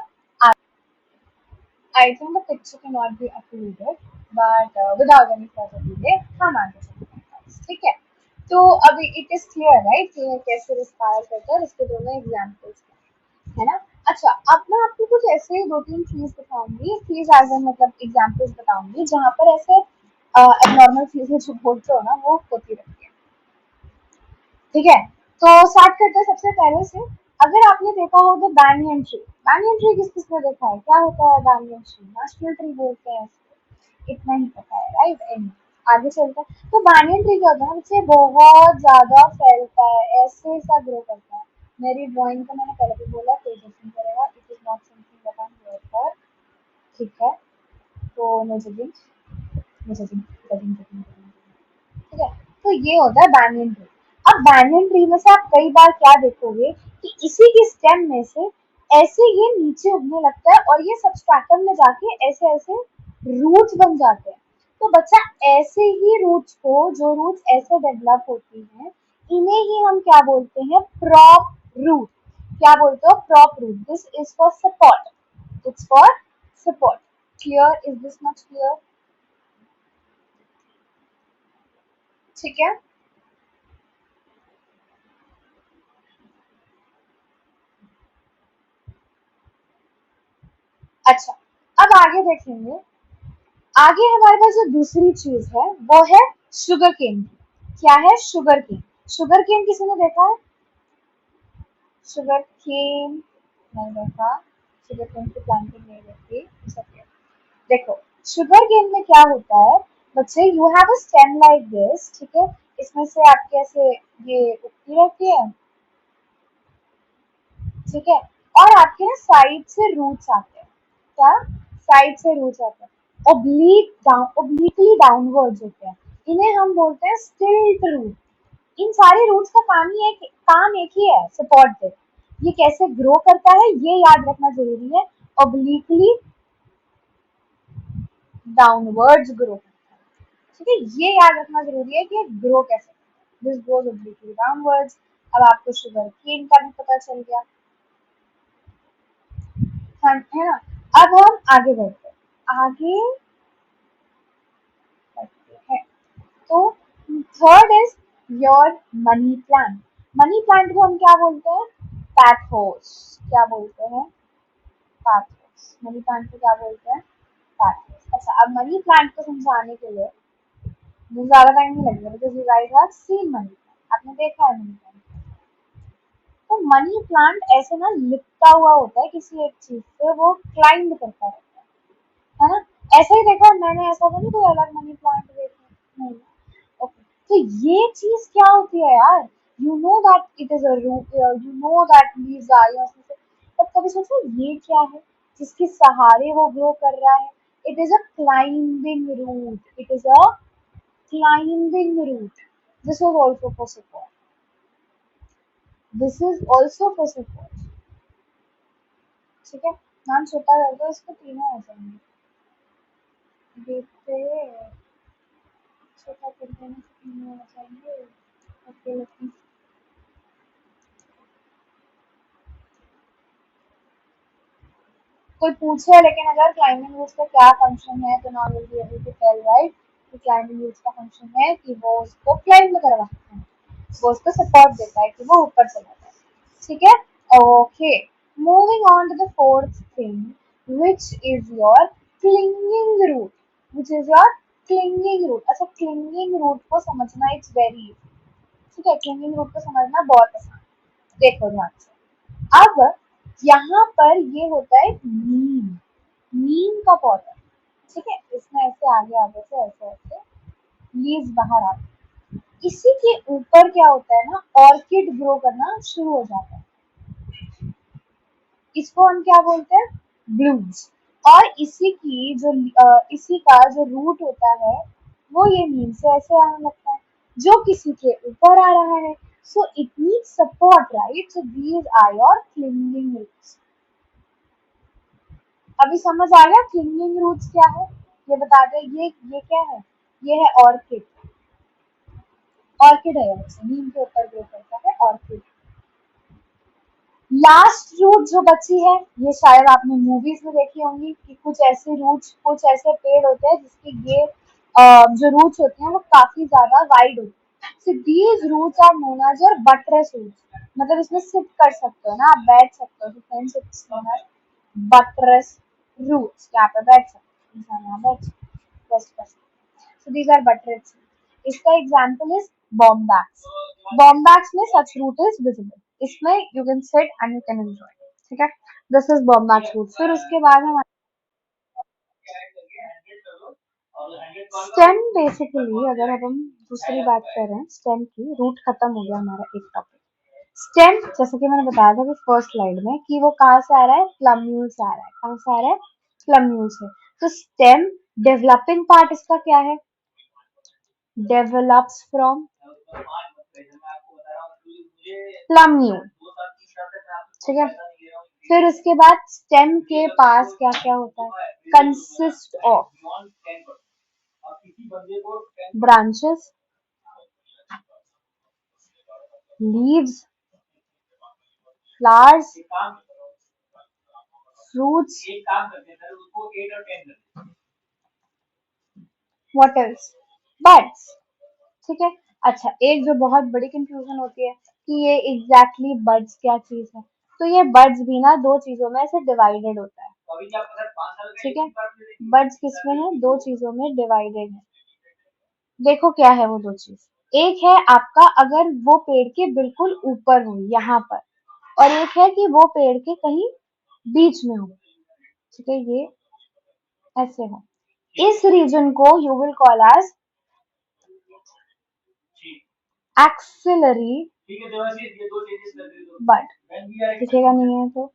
I think the picture cannot be uploaded, but without any further delay, हम आगे चलते हैं. ठीक है. तो अभी इट इज क्लियर राइट कि ये कैसे रिस्पायर करता है, इसके दोनों एग्जांपल्स है ना. अच्छा, अब मैं आपको कुछ ऐसे दो तीन चीज बताऊंगी, चीज एज मतलब एग्जांपल्स बताऊंगी जहाँ पर ऐसे एबनॉर्मल चीजें जो बोलते हो ना वो होती रहती है. ठीक है. तो स्टार्ट करते हैं सबसे पहले से. अगर आपने देखा हो तो बैनियन ट्री. बैनियन ट्री किस किसने देखा है, क्या होता है बैनियन ट्री? नेशनल ट्री बोलते हैं इसको. इतना ही पता है राइट. एंड आगे चलते हैं. तो banyan tree क्या होता है, इससे बहुत ज्यादा फैलता है, ऐसे सा ग्रो करता है. मेरी ड्राइंग को मैंने पहले भी बोला कोई जज नहीं करेगा. It is not something that I am here for. ठीक है. तो no judging, no judging, judging, judging. ठीक है. तो ये होता है banyan tree. अब banyan tree में से आप कई बार क्या देखोगे कि इसी के स्टेम में से ऐसे ये नीचे उगने लगता है और ये सबस्ट्रेटम में जाके ऐसे ऐसे रूट्स बन जाते हैं. तो बच्चा ऐसे ही रूट्स को, जो रूट्स ऐसे डेवलप होती हैं, इन्हें ही हम क्या बोलते हैं, प्रॉप रूट. क्या बोलते हो, prop root. This is for support. It's for support. Clear? Is this much clear? ठीक है. अच्छा, अब आगे देखेंगे. आगे हमारे पास जो दूसरी चीज है वो है शुगर केन. क्या है? Sugar cane. शुगर केन किसी ने देखा है? शुगर केन नहीं देखा. शुगर केन की प्लांटिंग नहीं देखी. देखो, शुगर केन में क्या होता है बच्चे, you have a stem like this. ठीक है. इसमें से आपके ऐसे ये उगती रहती है. ठीक है. और आपके ना साइड से रूट्स आते हैं. क्या? साइड से रूट्स आते हैं, ओब्लिकली डाउनवर्ड्स होते हैं. इन्हें हम बोलते हैं स्टिल्ट रूट. इन सारे रूट्स का काम एक ही है, सपोर्ट दे. ये कैसे ग्रो करता है ये याद रखना जरूरी है. ओब्लिकली डाउनवर्ड्स ग्रो करता है. ठीक है. ये याद रखना जरूरी है कि ग्रो कैसे करता है. This grows obliquely downwards. अब आपको शुगर केन का भी पता चल गया. हाँ, है ना. अब हम आगे बढ़ते हैं. आगे बढ़ते हैं. तो third is your money plant. Money plant को हम क्या बोलते हैं? पैथोस, क्या बोलते हैं? पैथोस। मनी प्लांट को क्या बोलते हैं? पैथोस। अच्छा, अब मनी प्लांट को समझाने के लिए मुझे ज्यादा टाइम नहीं लगेगा, because you guys have scene money plant, आपने देखा है मनी प्लांट। तो मनी प्लांट ऐसे ना लिपटा हुआ होता है किसी एक चीज से, वो क्लाइंब करता रहता है ना? ऐसे ही देखा है मैंने, ऐसा तो नहीं कोई अलग मनी प्लांट देखा नहीं। ओके, तो ये चीज क्या होती है यार? You know that it is a root, you know that leaves are your, पर कभी सोचो ये क्या है जिसके सहारे वो ग्रो कर रहा है? It is a climbing root, it is a climbing route. This was also for support. This is also for support. ठीक है, नाम छोटा कर दो, इसको तीनों आ जाएंगे। देखते छोटा कर देने से तीनों आ जाएंगे। ओके, लेकिन कोई पूछे लेकिन अगर क्लाइंबिंग रूट्स का क्या फंक्शन है, तो now will be able to tell, right? कि क्लाइंबिंग रूट्स का फंक्शन है कि वो उसको क्लाइंब करवाते हैं, वो उसको सपोर्ट देता है कि वो ऊपर चला जाए। ठीक है, okay. Moving on to the fourth thing which is your clinging root, which is your clinging root. अच्छा, क्लिंगिंग रूट को समझना इट्स वेरी, ठीक है, क्लिंगिंग रूट को समझना बहुत आसान है। देखो ध्यान से, अब यहाँ पर ये होता है नीम, नीम का पौधा, ठीक है, इसमें ऐसे आगे आगे से ऐसे ऐसे लीव्स बाहर आते हैं। इसी के ऊपर क्या होता है ना, ऑर्किड ग्रो करना शुरू हो जाता है। इसको हम क्या बोलते हैं? ब्लूम्स। और इसी की जो इसी का जो रूट होता है, वो ये नीम से ऐसे आने लगता है, जो किसी के ऊपर आ रहा है। So it needs support, right? So these are your clinging roots. अभी समझ आ गया क्लिंगिंग रूट्स क्या है? ये बता दे, ये क्या है? ये है ऑर्किड। ऑर्किड है, नीम के ऊपर ग्रो करता है ऑर्किड। लास्ट रूट जो बची है, ये शायद आपने मूवीज में देखी होंगी कि कुछ ऐसे रूट्स, कुछ ऐसे पेड़ होते हैं जिसके ये जो रूट्स होते हैं वो काफी ज्यादा वाइड होते हैं। So these roots are known as your buttress roots. मतलब इसमें सिट कर सकते हो ना, आप बैठ सकते हो, तो friends it's known as buttress roots. यहाँ पे बैठ सकते हो, इंसान यहाँ बैठ सकते हो, रेस्ट कर सकते हो। So these are buttress. इसका एग्जांपल इज बॉम्बैक्स। बॉम्बैक्स में सच रूट इज विजिबल, इसमें you can sit and you can enjoy. ठीक है, दिस इज बॉम्बैक्स रूट। फिर उसके बाद हम स्टेम। बेसिकली अगर अब हम दूसरी बात कर रहे हैं स्टेम की, रूट खत्म हो गया हमारा एक टॉपिक। स्टेम, जैसे कि मैंने बताया था कि फर्स्ट स्लाइड में, कि वो कहाँ से आ रहा है? प्लम्यूल से आ रहा है। कहाँ से आ रहा है? प्लम्यूल से। तो स्टेम डेवलपिंग पार्ट इसका क्या है? Develops from plumule. ठीक है, फिर उसके बाद स्टेम के पास क्या क्या होता है? Consist of branches, leaves, flowers, fruits, what else? Buds. ठीक है। अच्छा, एक जो बहुत बड़ी कंफ्यूजन होती है कि ये एग्जैक्टली बड्स क्या चीज है, तो ये बड्स भी ना दो चीजों में ऐसे डिवाइडेड होता है। ठीक है, बड्स किसमें है? दो चीजों में डिवाइडेड है। देखो क्या है वो दो चीज। एक है आपका, अगर वो पेड़ के बिल्कुल ऊपर हो यहाँ पर, और एक है कि वो पेड़ के कहीं बीच में हो। ठीक है, ये ऐसे हो। इस रीजन को you will call as axillary bud. दिखेगा नहीं है तो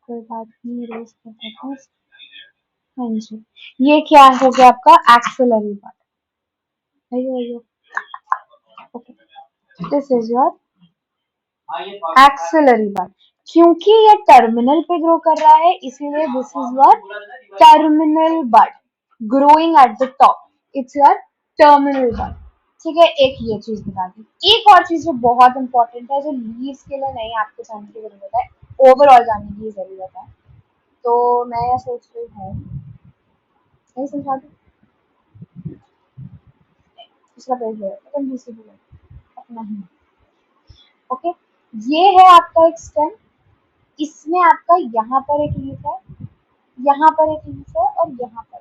कोई बात नहीं, रेस कर देते हैं। हाँ जी, ये क्या हो गया आपका? Axillary bud. अयो अयो, okay, this is your axillary bud. क्योंकि ये टर्मिनल पे ग्रो कर रहा है, इसीलिए this is your terminal bud, growing at the top. It's your terminal bud. ठीक है, एक ये चीज बता दी। एक और चीज जो बहुत इंपॉर्टेंट है, जो लीव्स के लिए नहीं आपको जानने की जरूरत है, ओवरऑल जानने की जरूरत है, तो मैं सोच रही हूँ, नहीं समझा दूँ? दूसरा पेज ले लेते हैं, दूसरी भी अपना ही। ओके, ये है आपका एक स्टेम, इसमें आपका यहाँ पर एक लीफ है, यहाँ पर एक लीफ है और यहाँ पर।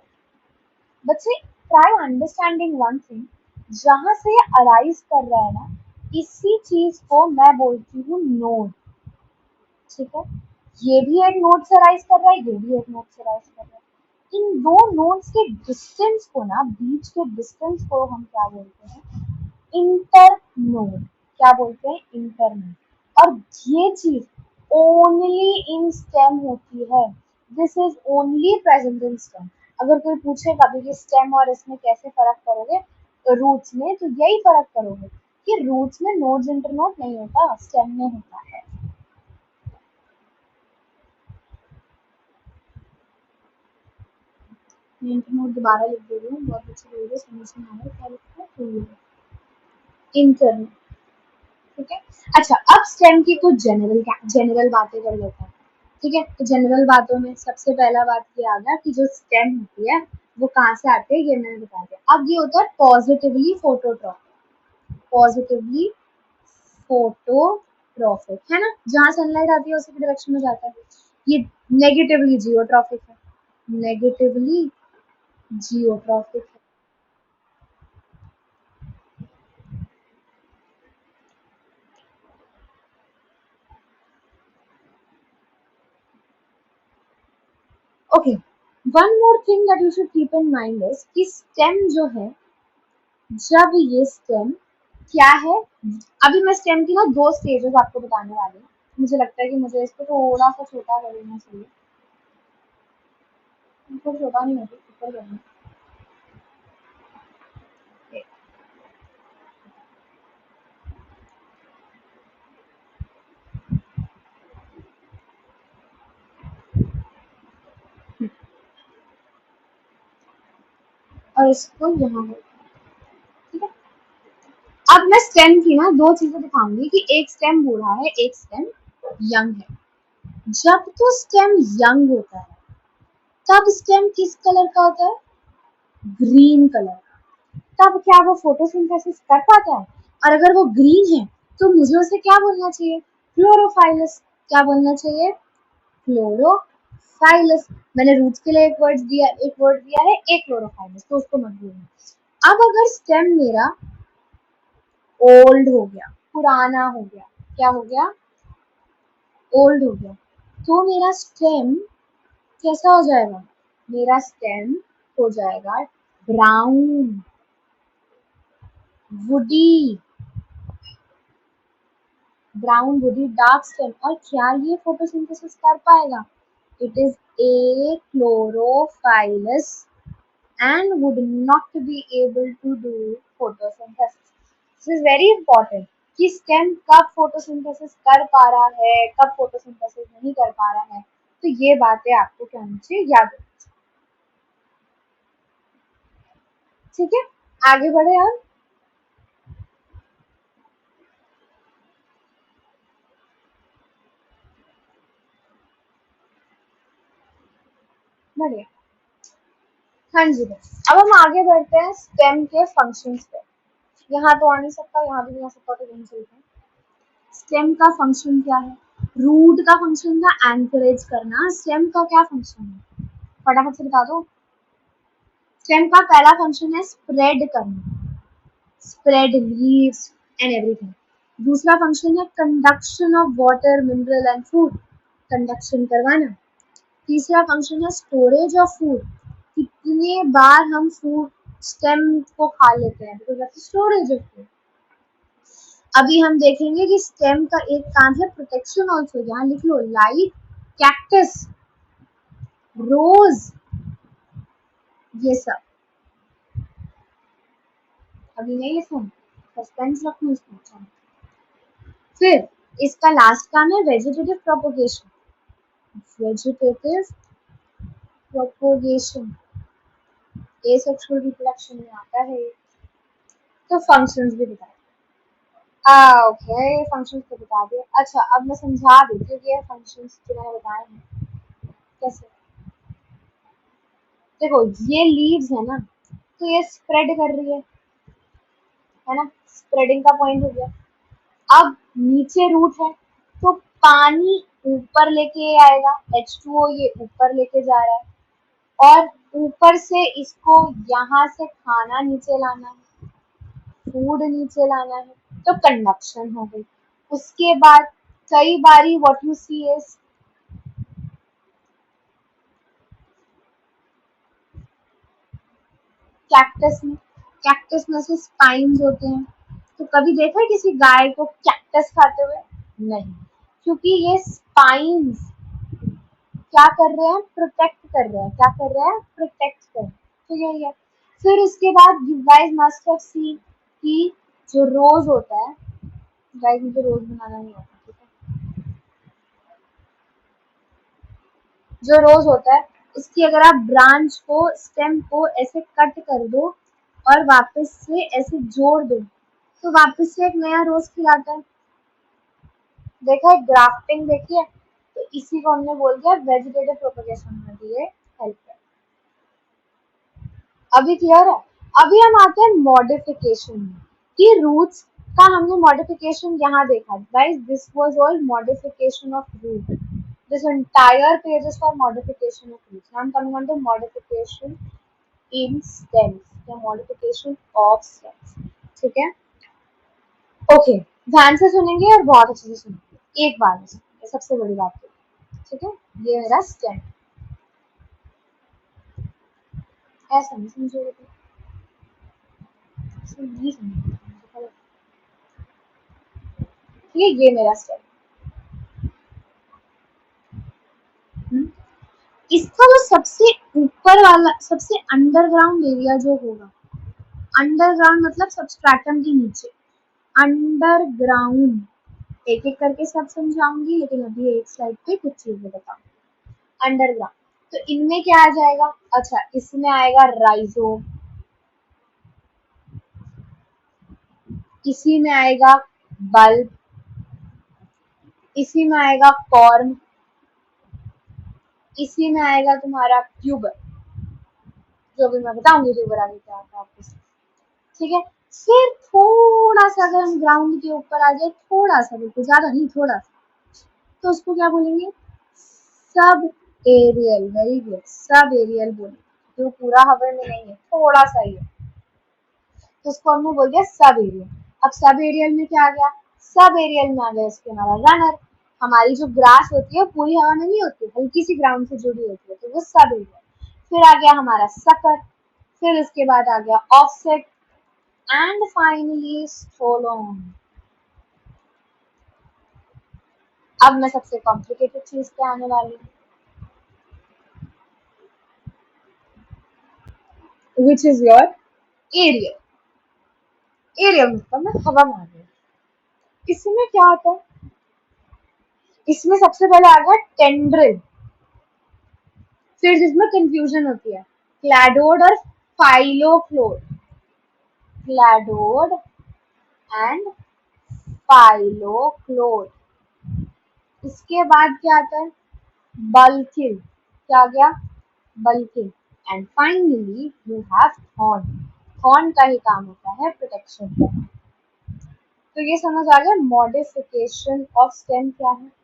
बच्चे ट्राई अंडरस्टैंडिंग वन थिंग, जहां से ये अराइज कर रहा है ना, इसी चीज को मैं बोलती हूँ नोड। ठीक है, ये भी एक नोड से राइज कर रहा है, ये भी एक नोड से राइज कर रहा है। इन दो नोड्स के डिस्टेंस को ना, बीच के डिस्टेंस को हम क्या बोलते हैं, इंटर नोड। क्या बोलते हैं, इंटर नोड। और ये चीज ओनली इन स्टेम होती है, this is only present in stem. अगर कोई पूछे कभी कि स्टेम और इसमें कैसे फर्क करोगे, तो रूट्स में तो यही फर्क करोगे कि रूट्स में नोड्स इंटर नोड नहीं होता, स्टेम में होता है। मैं इंटरनोट दोबारा लिख दे रही हूँ, बहुत अच्छी लग रही है, समझ में आ रहा है क्या लिखा है, तो ये इंटरनोट। ठीक है। अच्छा, अब स्टेम की कुछ जनरल बातें कर लेते हैं। ठीक है, तो जनरल बातों में सबसे पहला बात ये आ गया कि जो स्टेम होती है वो कहाँ से आती है, ये मैंने बता दिया। अब ये होता है पॉजिटिवली फोटोट्रॉपिक, पॉजिटिवली फोटोट्रॉपिक है ना, जहाँ सनलाइट आती है उसी की डायरेक्शन में जाता है। ये नेगेटिवली जियोट्रॉपिक है, नेगेटिवली जियोट्रॉपिक है। Okay, one more thing that you should keep in mind is कि स्टेम जो है, जब ये स्टेम क्या है, अभी मैं स्टेम की ना दो स्टेजेस आपको बताने वाली हूँ। मुझे लगता है कि मुझे इसको थोड़ा सा छोटा कर देना चाहिए, थोड़ा छोटा नहीं होता, ऊपर करना। और इसको यहाँ, ठीक है। अब मैं स्टेम की ना दो चीजें दिखाऊंगी कि एक स्टेम बूढ़ा है, एक स्टेम यंग है। जब तो स्टेम यंग होता है, तब स्टेम किस कलर का होता है, ग्रीन कलर। तब क्या वो फोटोसिंथेसिस कर पाता है? और अगर वो ग्रीन है तो मुझे उसे क्या बोलना चाहिए, क्लोरोफाइलस। क्या बोलना चाहिए, क्लोरोफाइलस। मैंने रूट्स के लिए एक वर्ड दिया है, एक क्लोरोफाइलस, तो उसको मत भूलना। अब अगर स्टेम मेरा ओल्ड हो गया, पुराना हो गया, क्या हो गया, ओल्ड हो गया, तो मेरा स्टेम कैसा हो जाएगा, मेरा स्टेम हो जाएगा brown, woody, brown woody dark stem. और क्या ये फोटोसिंथेसिस कर पाएगा, it is achlorophyllous and would not be able to do photosynthesis. This is very important कि स्टेम कब फोटोसिंथेसिस कर पा रहा है, कब फोटोसिंथेसिस नहीं कर पा रहा है। तो ये बातें आपको क्या होनी चाहिए, याद रखनी। ठीक है, आगे बढ़े आप। बढ़िया, हाँ जी बस। अब हम आगे बढ़ते हैं स्टेम के फंक्शंस पे। यहाँ तो आ नहीं सकता, यहाँ भी नहीं आ सकता, तो यहीं चलते हैं। स्टेम का फंक्शन क्या है, रूट का फंक्शन था एनकरेज करना, स्टेम का क्या फंक्शन है, फटाफट से बता दो। स्टेम का पहला फंक्शन है स्प्रेड करना, स्प्रेड लीव्स एंड एवरीथिंग। दूसरा फंक्शन है conduction of water, mineral and food, conduction करवाना। तीसरा फंक्शन है स्टोरेज ऑफ फूड, कितने बार हम फूड स्टेम को खा लेते हैं, because that's storage of food. अभी हम देखेंगे कि स्टेम का एक काम है प्रोटेक्शन ऑल्सो, यहाँ लिख लो, लाइक कैक्टस, रोज, ये सब। अभी नहीं लिखूं, सस्पेंस रखूं इसमें, अच्छा। फिर इसका लास्ट काम है vegetative propagation, vegetative propagation, asexual reproduction में आता है। तो फंक्शंस भी बता ओके, फंक्शंस तो बता दिए। अच्छा, अब मैं समझा देती हूँ कि ये फंक्शंस जो मैंने बताए हैं कैसे। देखो, ये लीव्स है ना, तो ये स्प्रेड कर रही है ना, स्प्रेडिंग का पॉइंट हो गया। अब नीचे रूट है तो पानी ऊपर लेके आएगा, H2O ये ऊपर लेके जा रहा है और ऊपर से इसको यहाँ से खाना नीचे लाना है, फूड नीचे लाना है, तो कंडक्शन हो गई। उसके बाद कई बारी what you see is cactus में से स्पाइन्स होते हैं। तो कभी देखा है किसी गाय को कैक्टस खाते हुए? नहीं, क्योंकि ये स्पाइन्स क्या कर रहे हैं, प्रोटेक्ट कर रहे हैं। क्या कर रहे हैं, प्रोटेक्ट कर रहे हैं। तो यही है। फिर उसके बाद you guys must have seen कि जो रोज होता है, गाइस मुझे रोज बनाना नहीं आता, ठीक है। जो रोज होता है उसकी अगर आप ब्रांच को, स्टेम को ऐसे कट कर दो और वापस से ऐसे जोड़ दो तो वापस से एक नया रोज खिलाता है। देखा है ग्राफ्टिंग, देखिए। तो इसी को हमने बोल दिया वेजिटेटिव प्रोपगेशन में भी ये हेल्प है। अभी क्लियर है? अभी हम आते हैं मॉडिफिकेशन में कि रूट्स का हमने मॉडिफिकेशन यहाँ देखा। Guys this was all modification of root. This entire page is for modification of roots. Now I'm coming on to modification in stems या modification of stems, ठीक है। ओके, ध्यान से सुनेंगे और बहुत अच्छे से सुनेंगे एक बार में, ये सबसे बड़ी बात है, ठीक है। ये मेरा स्टेम, ऐसा नहीं समझोगे तो नहीं समझोगे। ये मेरा स्टेम। इसका जो सबसे ऊपर वाला, सबसे अंडरग्राउंड एरिया जो होगा, अंडरग्राउंड मतलब सबस्ट्रेटम के नीचे, अंडरग्राउंड एक एक करके सब समझाऊंगी, लेकिन अभी एक स्लाइड पे कुछ चीजें बताऊंगी। अंडरग्राउंड तो इनमें क्या आ जाएगा, अच्छा इसमें आएगा राइजोम, इसी में आएगा बल्ब, इसी में आएगा कॉर्म, इसी में आएगा तुम्हारा ट्यूबर, जो भी मैं बताऊंगी ट्यूबर आगे क्या आता है आपको, ठीक है। फिर थोड़ा सा अगर हम ग्राउंड के ऊपर आ जाए, थोड़ा सा, बिल्कुल ज्यादा नहीं, थोड़ा सा, तो उसको क्या बोलेंगे, सब एरियल। वेरी गुड, सब एरियल बोलेंगे, जो पूरा हवा में नहीं है, थोड़ा सा ही है, तो उसको हमने बोल दिया सब एरियल। अब सब एरियल में क्या आ गया, सब एरियल में आ गया इसके हमारा रनर। हमारी जो ग्रास होती है पूरी हवा में नहीं होती, हल्की सी ग्राउंड से जुड़ी होती है, तो वो सब एरियल। फिर आ गया हमारा सकर, फिर उसके बाद आ गया ऑफसेट एंड फाइनली स्टोलोन। अब मैं सबसे कॉम्प्लिकेटेड चीज पे आने वाली हूँ, which is your aerial. Aerial मतलब मैं हवा मान रही हूँ। इसमें क्या होता है, इसमें सबसे पहले आ गया टेंड्रिल, फिर जिसमें कंफ्यूजन होती है, क्लैडोड और फाइलोफ्लोर, क्लैडोड एंड फाइलोफ्लोर। इसके बाद क्या आता है, बल्किल, क्या आ गया, bulbil. And finally you have thorn. Thorn का ही काम होता है प्रोटेक्शन का। तो ये समझ आ गया मॉडिफिकेशन ऑफ स्टेम क्या है।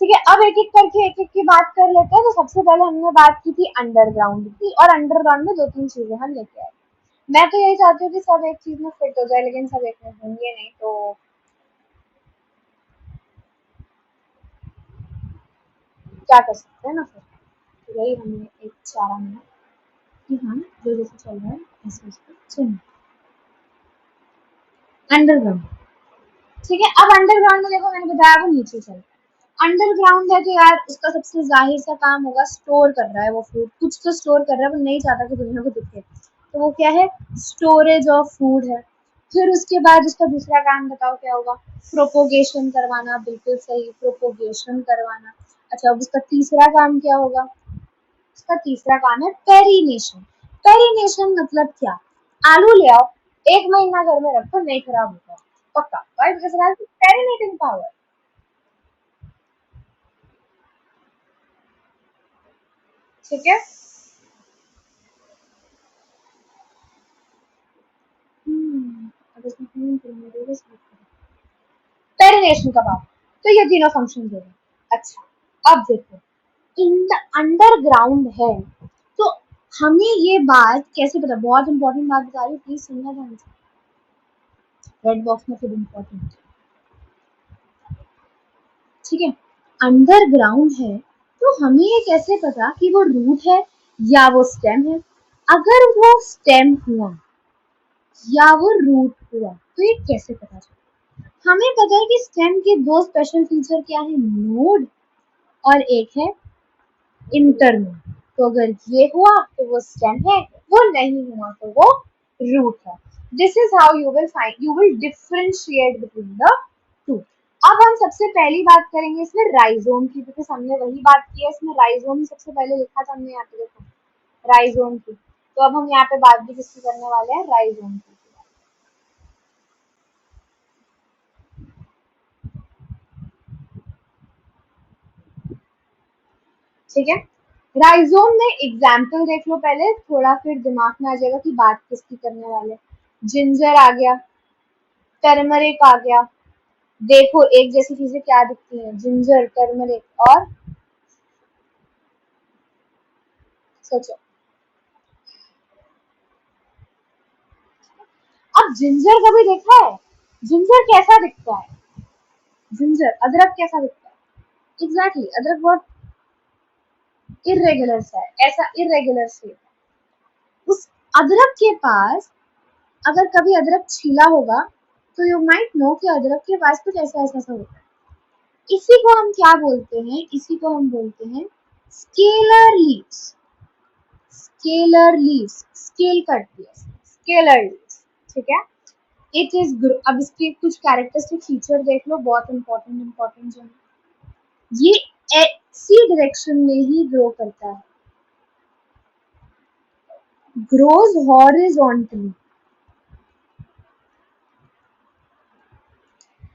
ठीक है, अब एक एक की बात कर लेते हैं। तो सबसे पहले हमने बात की थी अंडरग्राउंड की, और अंडरग्राउंड में दो तीन चीजें हम लेके आए। मैं तो यही चाहती हूँ कि सब एक चीज में फिट हो जाए, लेकिन सब एक में होंगे नहीं, तो क्या कर सकते हैं ना फिर। तो यही हमने एक चारा में कि हम जो जैसे चल रहा है ऐसे उसको चलें। अंडरग्राउंड, ठीक है। अब अंडरग्राउंड में देखो, मैंने बताया वो नीचे चल रहा है। अंडरग्राउंड है कि यार उसका सबसे जाहिर सा काम होगा, स्टोर कर रहा है वो फूड, कुछ तो स्टोर कर रहा है, वो नहीं चाहता कि दुनिया को दिखे, तो वो क्या है, स्टोरेज ऑफ फूड है। फिर उसके बाद उसका दूसरा काम बताओ क्या होगा, प्रोपोगेशन करवाना, बिल्कुल सही, प्रोपोगेशन करवाना। अच्छा, अब उसका तीसरा काम क्या होगा, उसका तीसरा काम है पेरिनेशन। पेरिनेशन मतलब क्या, आलू ले आओ, एक महीना घर में रखो, नहीं खराब होगा, पक्का, why? Because it has perinating power. ठीक है। अगर इसमें तीन पेरिनेशन का पावर, तो ये तीनों फंक्शन हो गए। अच्छा, अब देखो, इन द अंडरग्राउंड है, तो हमें ये बात कैसे पता, बहुत इंपॉर्टेंट बात बता रही हूँ, प्लीज सुनना ध्यान से, रेड बॉक्स में फिर इम्पोर्टेंट, ठीक है। अंडरग्राउंड है, तो हमें ये कैसे पता कि वो रूट है या वो स्टेम है। अगर वो स्टेम हुआ या वो रूट हुआ, तो ये कैसे पता चला? हमें पता है कि स्टेम के दो स्पेशल फीचर क्या है, नोड और एक है इंटरनोड। तो अगर ये हुआ तो वो स्टेम है, वो नहीं हुआ तो वो रूट है। This is how you will differentiate between the two. अब हम सबसे पहली बात करेंगे इसमें राइजोम की, क्योंकि हमने वही बात की है, इसमें राइजोम ही सबसे पहले लिखा था हमने, यहाँ पे देखो राइजोम की। तो अब हम यहाँ पे बात भी किसकी करने वाले हैं, राइजोम की। ठीक है, राइजोम में एग्जाम्पल देख लो पहले थोड़ा, फिर दिमाग में आ जाएगा कि बात किसकी करने वाले। जिंजर आ गया, टर्मरिक आ गया, देखो एक जैसी चीजें क्या दिखती हैं, जिंजर, टर्मरिक और सोचो। अब जिंजर कभी देखा है, जिंजर कैसा दिखता है, जिंजर अदरक कैसा दिखता है, एग्जैक्टली अदरक बहुत इरेगुलर सा है, ऐसा इरेगुलर शेप। उस अदरक के पास अगर कभी अदरक छीला होगा तो यू माइट नो कि अदरक के पास कुछ ऐसा ऐसा सा होता है। इसी को हम क्या बोलते हैं, इसी को हम बोलते हैं scalar leaves. Scalar leaves, scale करती है, स्केलर लीव्स, ठीक है। इट इज, अब इसके कुछ कैरेक्टरिस्टिक फीचर देख लो, बहुत इंपॉर्टेंट इंपॉर्टेंट जो है, ये ऐसी डायरेक्शन में ही ग्रो करता है, ग्रोज हॉरिजॉन्टली,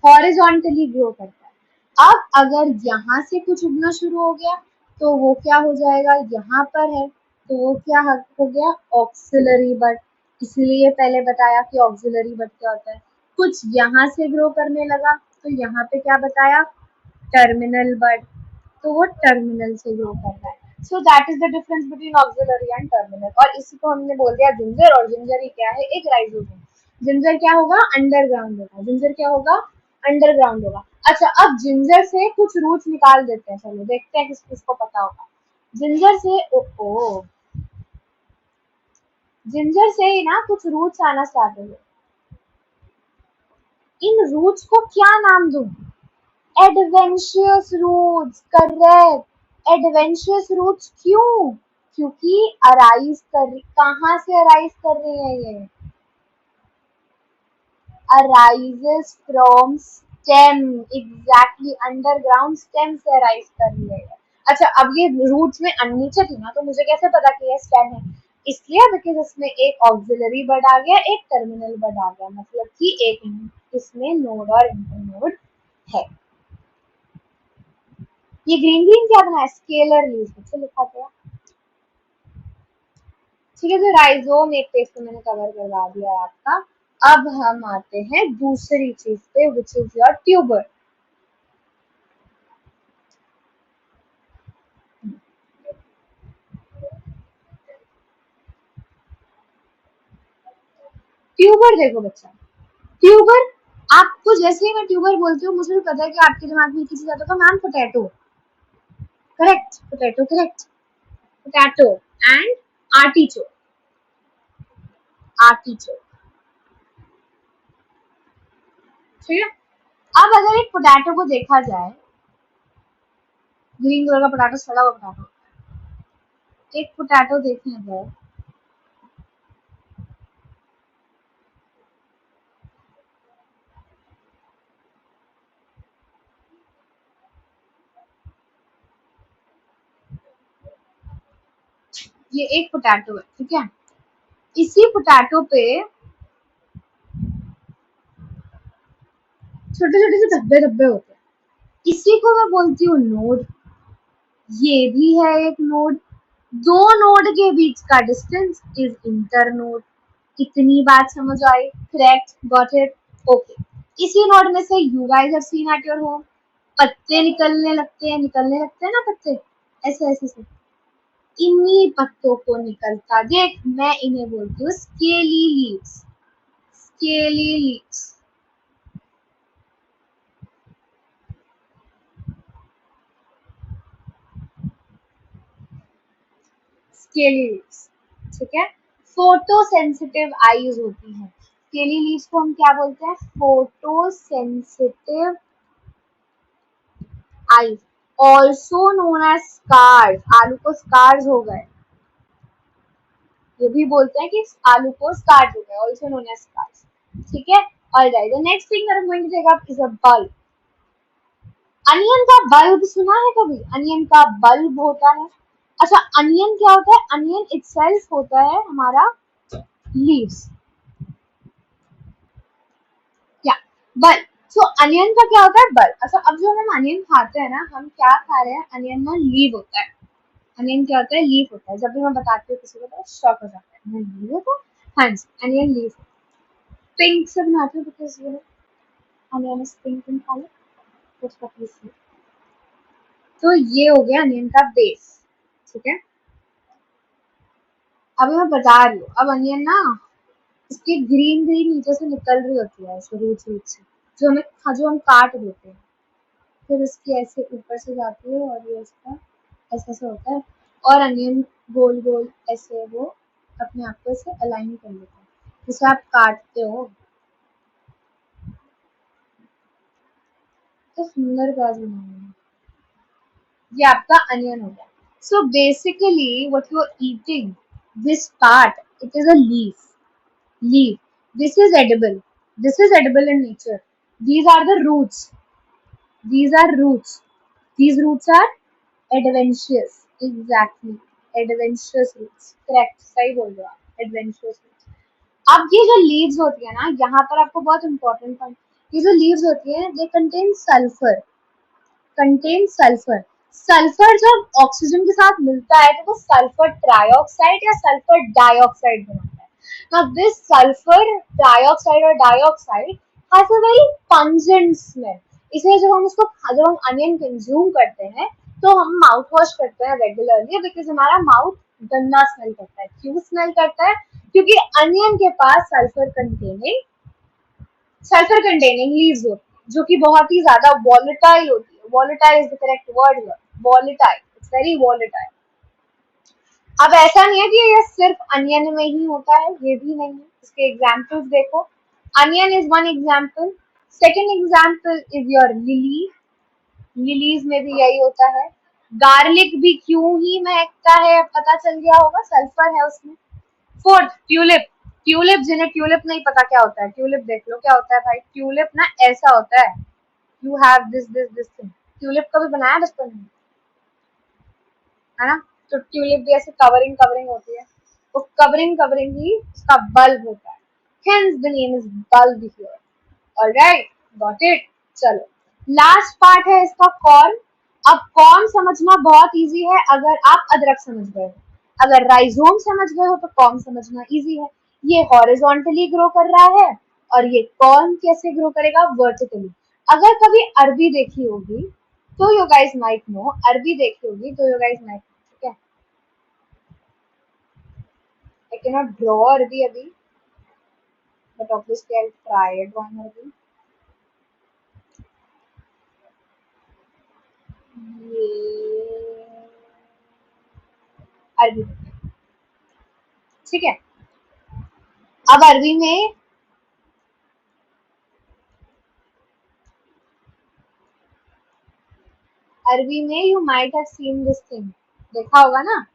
हॉरिजॉन्टली ग्रो करता है। अब अगर यहाँ से कुछ उगना शुरू हो गया तो वो क्या हो जाएगा, यहाँ पर है तो वो क्या हो गया, ऑक्सिलरी बड। इसीलिए पहले बताया कि ऑक्सिलरी बड क्या होता है। कुछ यहाँ से ग्रो करने लगा तो यहाँ पे क्या बताया, टर्मिनल बड, तो वो टर्मिनल से ग्रो कर रहा है। So that is the difference between auxiliary and terminal. और इसी को हमने बोल दिया जिंजर, और जिंजर ही क्या है, एक राइजोसोम। जिंजर क्या होगा, अंडरग्राउंड होगा, जिंजर क्या होगा, अंडरग्राउंड होगा। अच्छा, अब जिंजर से कुछ रूट्स निकाल देते हैं, चलो देखते हैं किस किसको पता होगा। जिंजर से ओ जिंजर से ही ना कुछ रूट्स आना स्टार्ट हो गए। इन रूट्स को क्या नाम दूं, adventurous roots, correct. Adventurous roots क्यों, क्योंकि अराइज कर, कहाँ से अराइज कर रही है ये, arises from stem, exactly underground stem से अराइज कर रही है। अच्छा, अब ये रूट्स में नीचे थी ना, तो मुझे कैसे पता कि ये स्टेम है, इसलिए बिकॉज इसमें एक ऑक्सिलरी बड आ गया, एक टर्मिनल बड आ गया, मतलब कि एक इसमें नोड और इंटरनोड है। ये ग्रीन ग्रीन क्या बना है, स्केलर लीव्स से लिखा गया, ठीक है। तो राइजोम एक पेज पे मैंने कवर करवा दिया है आपका। अब हम आते हैं दूसरी चीज पे, विच इज योर ट्यूबर। ट्यूबर देखो बच्चा, ट्यूबर, आपको जैसे ही मैं ट्यूबर बोलती हूँ मुझे भी पता है कि आपके दिमाग में किसी आता था, ma'am potato, correct, potato correct, potato and artichoke, artichoke, ठीक है। अब अगर एक पोटैटो को देखा जाए, ग्रीन कलर का पोटैटो, सड़ा हुआ पोटैटो, एक पोटैटो देखने अगर, ये एक पोटैटो है, ठीक है। इसी पोटैटो पे छोटे छोटे से धब्बे धब्बे होते हैं, इसी को मैं बोलती हूँ नोड। ये भी है एक नोड। दो नोड के बीच का डिस्टेंस इज इंटरनोड। इतनी बात समझ आई? Correct, got it, okay. इसी नोड में से you guys have seen at your home, पत्ते निकलने लगते हैं ना पत्ते, ऐसे ऐसे से। इन्हीं पत्तों को निकलता देख, मैं इन्हें बोलती हूँ scaly leaves. Scaly leaves, scaly leaves, ठीक है। फोटो सेंसिटिव आईज होती है। स्केली लीव्स को हम क्या बोलते हैं? Photo sensitive eyes, also known as scars. आलू को स्कार्स हो गए, ये भी बोलते हैं कि आलू को स्कार्स हो गए, ऑल्सो नोन एज स्कार्स, ठीक है। Alright, the next thing that I am going to take up is a bulb. Onion का बल्ब सुना है कभी? अनियन का बल्ब होता है। अच्छा, अनियन क्या होता है? अनियन इटसेल्फ होता है हमारा लीव्स, क्या बल्ब। सो अनियन का क्या होता है? बल्ब। अच्छा, अब जो हम अनियन खाते हैं ना, हम क्या खा रहे हैं? अनियन में लीव होता है। अनियन क्या होता है? लीफ होता है। जब भी मैं बताती हूँ किसी को तो शॉक हो जाता है, अनियन लीफ होता है। हाँ जी, अनियन लीफ। पिंक से बनाती हूँ because you know onion is pink in colour, what's what you see. तो ये हो गया अनियन का बेस, ठीक है। अभी मैं बता रही हूँ, अब अनियन ना इसकी ग्रीन ग्रीन नीचे से निकल रही होती है ऐसे रूट रूट से, जो हम काट देते हैं, फिर उसकी ऐसे ऊपर से जाती है और ये इसका ऐसा ऐसा होता है, और अनियन गोल गोल ऐसे वो अपने आप को ऐसे अलाइन कर लेता है, जिसे आप काटते हो तो सुंदर गाज बनाएंगे। ये आपका अनियन हो गया। So basically what you are eating, this part, it is a leaf. Leaf, this is edible, this is edible in nature. These are the roots, these are roots, these roots are adventitious, exactly, adventitious roots, correct, सही बोल रहे हो आप, adventitious roots। अब ये जो leaves होती है ना, यहाँ पर आपको बहुत इंपॉर्टेंट पॉइंट, ये जो लीव्स होती है they contain sulphur, contain sulphur. Sulphur जब ऑक्सीजन के साथ मिलता है तो वो सल्फर ट्राइऑक्साइड या सल्फर डाइऑक्साइड बनाता है। Now this sulfur trioxide or dioxide has a very pungent smell. इसलिए जब हम अनियन कंज्यूम करते हैं तो हम माउथ वॉश करते हैं रेगुलरली, बिकॉज हमारा माउथ गंदा स्मेल करता है। क्यों स्मेल करता है? क्योंकि अनियन के पास सल्फर कंटेनिंग लीव्स होती है, जो कि बहुत ही ज्यादा वॉलेटाइल होती है। Volatile is the correct word here, volatile, it's very volatile. अब ऐसा नहीं है कि ये सिर्फ अनियन में ही होता है, ये भी नहीं है। इसके एग्जाम्पल्स देखो, onion is one example. Second example is your lily, lilies में भी यही होता है। गार्लिक भी क्यों ही महकता है, अब पता चल गया होगा, सल्फर है उसमें। Fourth, tulip. ट्यूलिप, जिन्हें ट्यूलिप नहीं पता क्या होता है, ट्यूलिप देख लो क्या होता है भाई। ट्यूलिप ना ऐसा होता है, you have this thing. Tulip कभी बनाया बचपन में, है ना? तो ट्यूलिप भी ऐसे कवरिंग कवरिंग होती है, तो कवरिंग कवरिंग ही उसका बल्ब होता है। Hence the name is bulb here. Alright, got it? चलो, लास्ट पार्ट है इसका कॉर्न। अब कॉर्न समझना बहुत इजी है अगर आप अदरक समझ गए हो। अगर राइजोम समझ गए हो तो कॉर्न समझना इजी है। ये हॉरिजॉन्टली ग्रो कर रहा है, और ये कॉर्न कैसे ग्रो करेगा? वर्टिकली। अगर कभी अरबी देखी होगी तो यू गाइस माइट नो, अरबी देखी होगी तो यू गाइस माइट, ठीक है। I cannot draw अरबी अभी, but obviously I'll try drawing अरबी। ये अरबी, ठीक है। अब अरबी में you might have seen this thing, देखा होगा ना।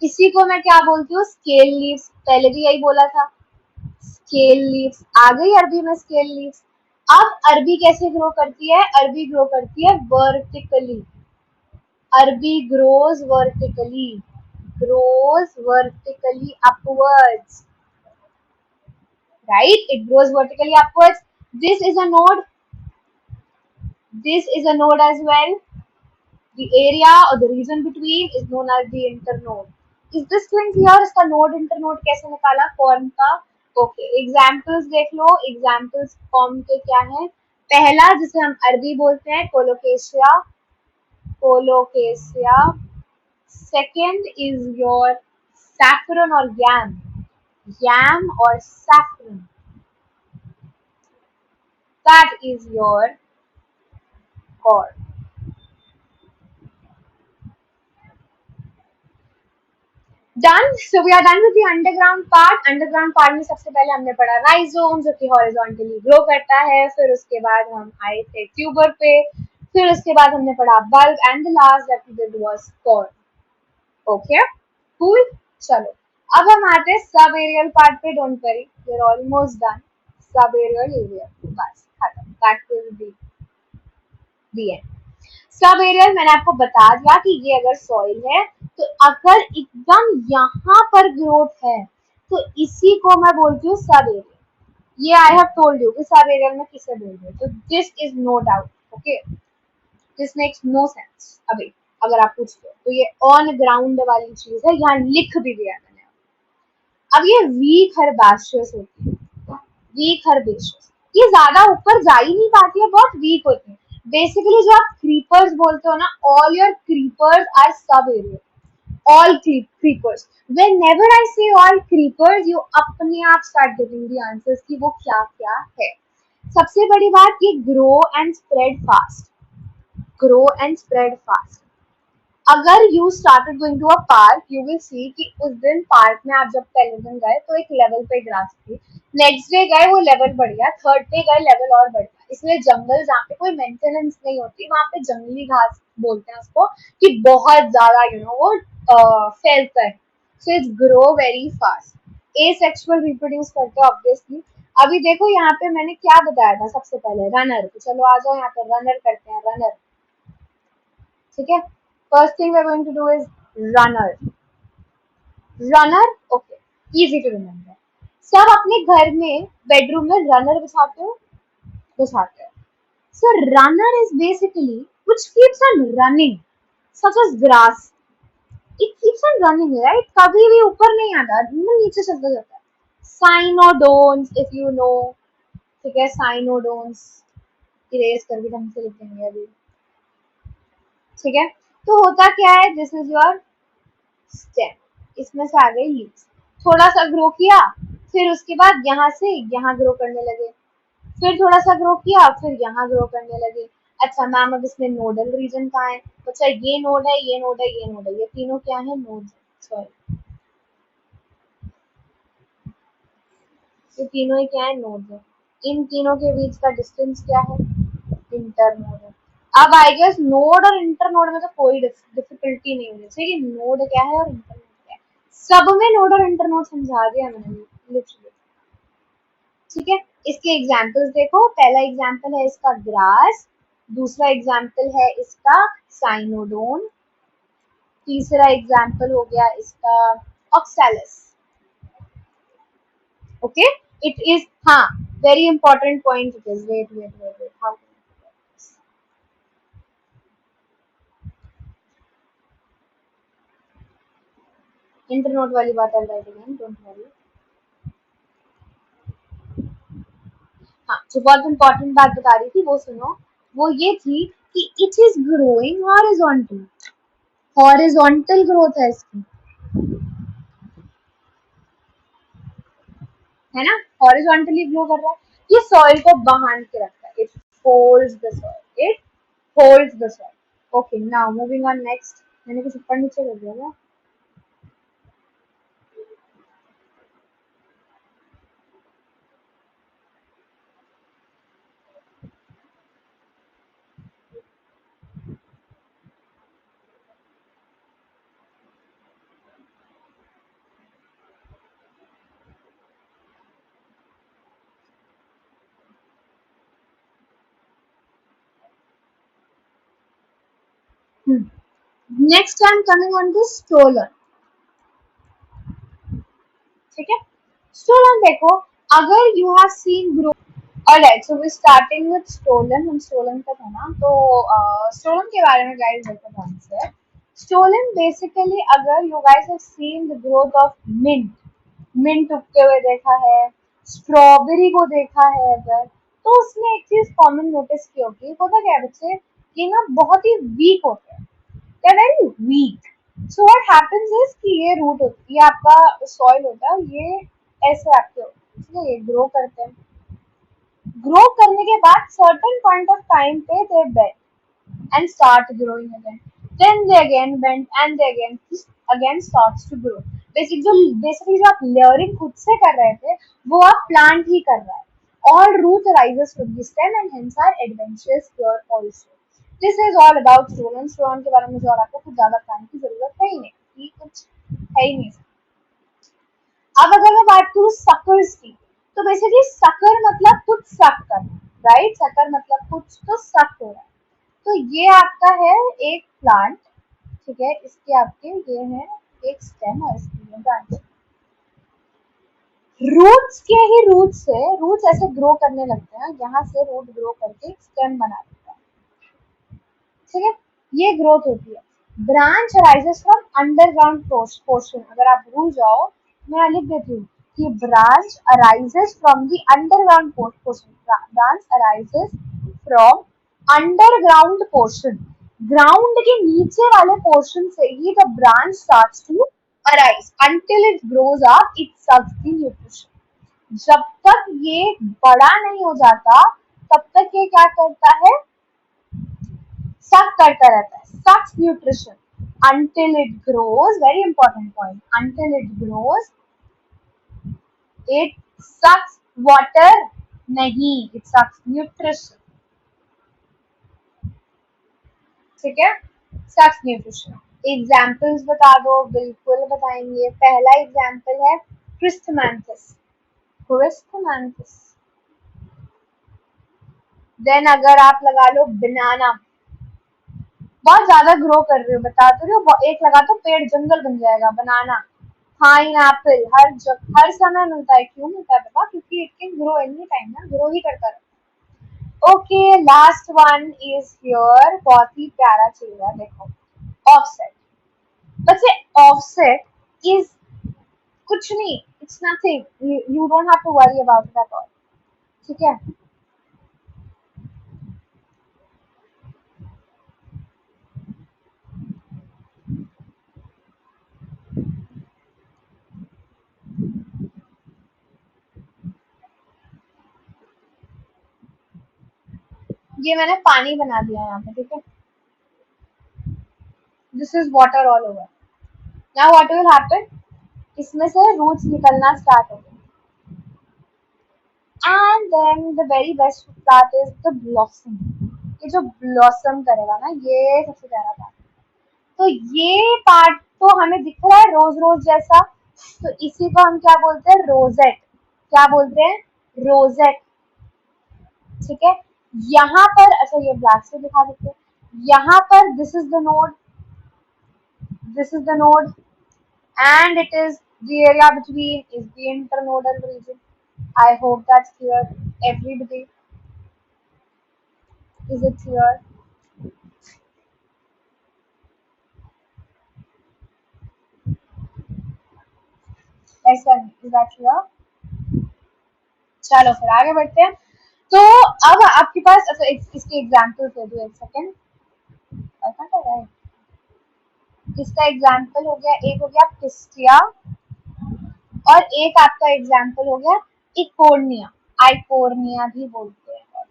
इसी को मैं क्या बोलती हूँ? Scale leaves. पहले भी यही बोला था, स्केल लीव्स। आ गई अरबी में स्केल लीव्स। अब अरबी कैसे ग्रो करती है? अरबी ग्रो करती है वर्टिकली। अरबी grows vertically upwards, right? It grows vertically upwards. This is a node, This is a node as well. The area or the region between is known as the internode. Is this thing clear? इसका node internode कैसे निकाला form का? Okay, examples देख लो. Examples form के क्या है? पहला जिसे हम अरबी बोलते हैं colocasia. Colocasia. Second is your saffron or yam. Yam or saffron. That is your cord. Done. So we are done with the underground part. Underground part में सबसे पहले हमने पढ़ा राइजोम जो कि हॉरिजॉन्टली ग्रो करता है. फिर उसके बाद हम आए थे ट्यूबर पे. फिर उसके बाद हमने पढ़ा bulb and the last that we did was corn. Okay cool. चलो अब हम आते हैं सब एरियल पार्ट पे. Don't worry we are almost done. सब एरियल एरिया बस खत्म. That will be the end. सब एरियल मैंने आपको बता दिया कि ये अगर सॉइल है तो अगर एकदम यहाँ पर ग्रोथ है तो इसी को मैं बोलती हूँ सब एरियल. ये आई हैव टोल्ड यू कि सब एरियल में किसे बोल रहे हो. तो this is no doubt. Okay this makes no sense. अभी अगर आप पूछ लो तो ये ऑन ग्राउंड वाली चीज है. यहाँ लिख भी दिया मैंने. अब ये वीक हर्बाशियस होती है. वीक हर्बेशियस ये ज्यादा ऊपर जा ही नहीं पाती है. बहुत वीक होती है. बेसिकली जो आप क्रीपर्स बोलते हो ना ऑल योर क्रीपर्स आर सब aerial. all creepers. Whenever I say all creepers, you अपने आप start getting the answers कि वो क्या क्या है. सबसे बड़ी बात ये grow and spread fast. Grow and spread fast. अगर you started going to a park, you will see कि उस दिन पार्क में आप जब पहले दिन गए तो एक लेवल पे ग्रास थी. नेक्स्ट डे गए वो लेवल बढ़ गया. थर्ड डे गए लेवल और बढ़ गया. इसलिए जंगल जहाँ पे कोई मेंटेनेंस नहीं होती वहां पे जंगली घास बोलते हैं उसको कि बहुत ज्यादा वो फैलता है. So it's grow very fast. Asexual reproduce करते हैं ऑब्वियसली. अभी देखो यहाँ पे मैंने क्या बताया था सबसे पहले रनर. तो चलो आ जाओ यहाँ पे रनर करते हैं. रनर ठीक है. First thing we are going to do is runner. Runner okay easy to remember. सब अपने घर में बेडरूम में रनर बिछाते हो. बिछाते हो. So runner is basically which keeps on running such as grass. It keeps on running right. कभी भी ऊपर नहीं आता. नीचे चलता जाता है. Cynodons if you know. ठीक है साइनोडोन्स. इरेज करके ढंग से लिखेंगे अभी. ठीक है. तो होता क्या है दिस इज योर स्टेम. इसमें से आ गई लीव्स. थोड़ा सा ग्रो किया फिर उसके बाद यहाँ से यहाँ ग्रो करने लगे. फिर थोड़ा सा ग्रो किया फिर यहाँ ग्रो करने लगे. अच्छा मैम अब इसमें नोडल रीजन कहाँ है. अच्छा ये नोड है ये नोड है ये नोड है. ये तीनों क्या है नोड. सॉरी ये तीनों ही क्या है नोड है. इन तीनों के बीच का डिस्टेंस क्या है इंटरनोड है. अब आई गेस नोड और इंटरनोड में तो कोई डिफिकल्टी नहीं होनी चाहिए. नोड क्या है और इंटरनोड क्या है. सब में नोड और इंटरनोड समझा दिया मैंने लिटरली. ठीक है. इसके एग्जांपल्स देखो. पहला एग्जांपल है इसका ग्रास. दूसरा एग्जांपल है इसका साइनोडोन. तीसरा एग्जांपल हो गया इसका ऑक्सैलिस. ओके इट इज हाँ very important point it is. Wait how internode वाली बात I write again don't worry. हाँ जो बहुत इंपॉर्टेंट बात बता रही थी वो सुनो. वो ये थी कि it is growing horizontal. Horizontal growth है इसकी है ना. हॉरिजॉन्टली ग्रो कर रहा है. ये सॉइल को बांध के रखता है. It holds the soil. It holds the soil. Okay now moving on next. मैंने कुछ ऊपर नीचे कर दिया ना. Next time coming on to stolon. ठीक है. स्टोलन देखो अगर you have seen grow alright, so we starting with stolon. हम स्टोलन तक है ना, तो स्टोलन के बारे में गाइस देखो ध्यान से. स्टोलन बेसिकली, अगर you guys have seen the growth of mint, mint उगते हुए देखा है, स्ट्रॉबेरी को देखा है अगर, तो उसमें एक चीज कॉमन नोटिस की होगी. होता क्या है बच्चे, ये ना बहुत ही वीक होते हैं, they are very weak. So what happens is कि ये रूट होती है, आपका सॉइल होता है, ये ऐसे आपके होते हैं, ये ग्रो करते हैं. ग्रो करने के बाद सर्टेन पॉइंट ऑफ टाइम पे दे bend and start growing again. Then they again bend and they again starts to grow. Basically जो आप layering खुद से कर रहे थे, वो आप plant ही कर रहा है. All root rises from the stem and hence are adventures here also. This is all about stolon. Stolon के बारे में मुझे और आपको कुछ ज्यादा बताने की जरूरत है ही नहीं, ये कुछ है ही नहीं. अब अगर मैं बात करूँ सकर्स की, तो बेसिकली सकर मतलब कुछ सक करना, राइट. सकर मतलब कुछ तो सक हो रहा है. तो ये आपका है एक प्लांट, ठीक है. इसके आपके ये है एक स्टेम और इसकी ब्रांच. रूट्स के ही रूट से रूट्स ऐसे ग्रो करने लगते हैं, यहाँ से रूट ग्रो करके स्टेम बना देता है, ठीक है. ये ग्रोथ होती है. Branch arises from underground portion. अगर आप भूल जाओ, मैं लिख देती हूँ कि branch arises from the underground portion. Branch arises from underground portion. Ground के नीचे वाले पोर्शन से ही the branch starts to arise until it grows up. It sucks the nutrition. जब तक ये बड़ा नहीं हो जाता, तब तक ये क्या करता है, सक करता रहता है. सक्स nutrition until it grows. Very important point. Until it grows, it sucks water. नहीं, it sucks nutrition. ठीक है, sucks nutrition. एग्जाम्पल्स बता दो. बिल्कुल बताएंगे. पहला एग्जाम्पल है क्रिस्थमैंथस. क्रिस्थमैंथस. देन अगर आप लगा लो बनाना, बहुत ज्यादा ग्रो कर रही हो, बता तो रही हो, एक लगा तो पेड़ जंगल बन जाएगा. बनाना. पाइनएप्पल हर समय मिलता है. क्यों मिलता है पता? क्योंकि it can grow any time ना, ग्रो ही करता रहता है. Okay, last one is here. बहुत ही प्यारा चीज है, देखो. ऑफसेट. बच्चे ऑफसेट इज कुछ नहीं, it's nothing. You don't have to worry about that all. ठीक है. ये मैंने पानी बना दिया यहाँ पे, ठीक है. This is water all over. Now what will happen, इसमें से रूट्स निकलना स्टार्ट हो गए. And then the very best part is the blossom. ये जो ब्लॉसम करेगा ना, ये सबसे प्यारा पार्ट. तो ये पार्ट तो हमें दिख रहा है रोज रोज जैसा, तो इसी को हम क्या बोलते हैं, रोजेट. क्या बोलते हैं, रोजेट. ठीक है. यहाँ पर, अच्छा ये ब्लैक से दिखा देते हैं. यहाँ पर this is the node, this is the node, and it is the area between is the internodal region. I hope that's clear, everybody. Is it clear? ऐसा नहीं. Is that clear? चलो फिर आगे बढ़ते हैं. तो अब आपके पास, अच्छा इसके एग्जाम्पल दे दो. एक सेकेंड. ऐसा कर रहा है. इसका एग्जाम्पल हो गया, एक हो गया पिस्टिया, और एक आपका एग्जाम्पल हो गया इकोर्निया. आइकोर्निया भी बोलते हैं.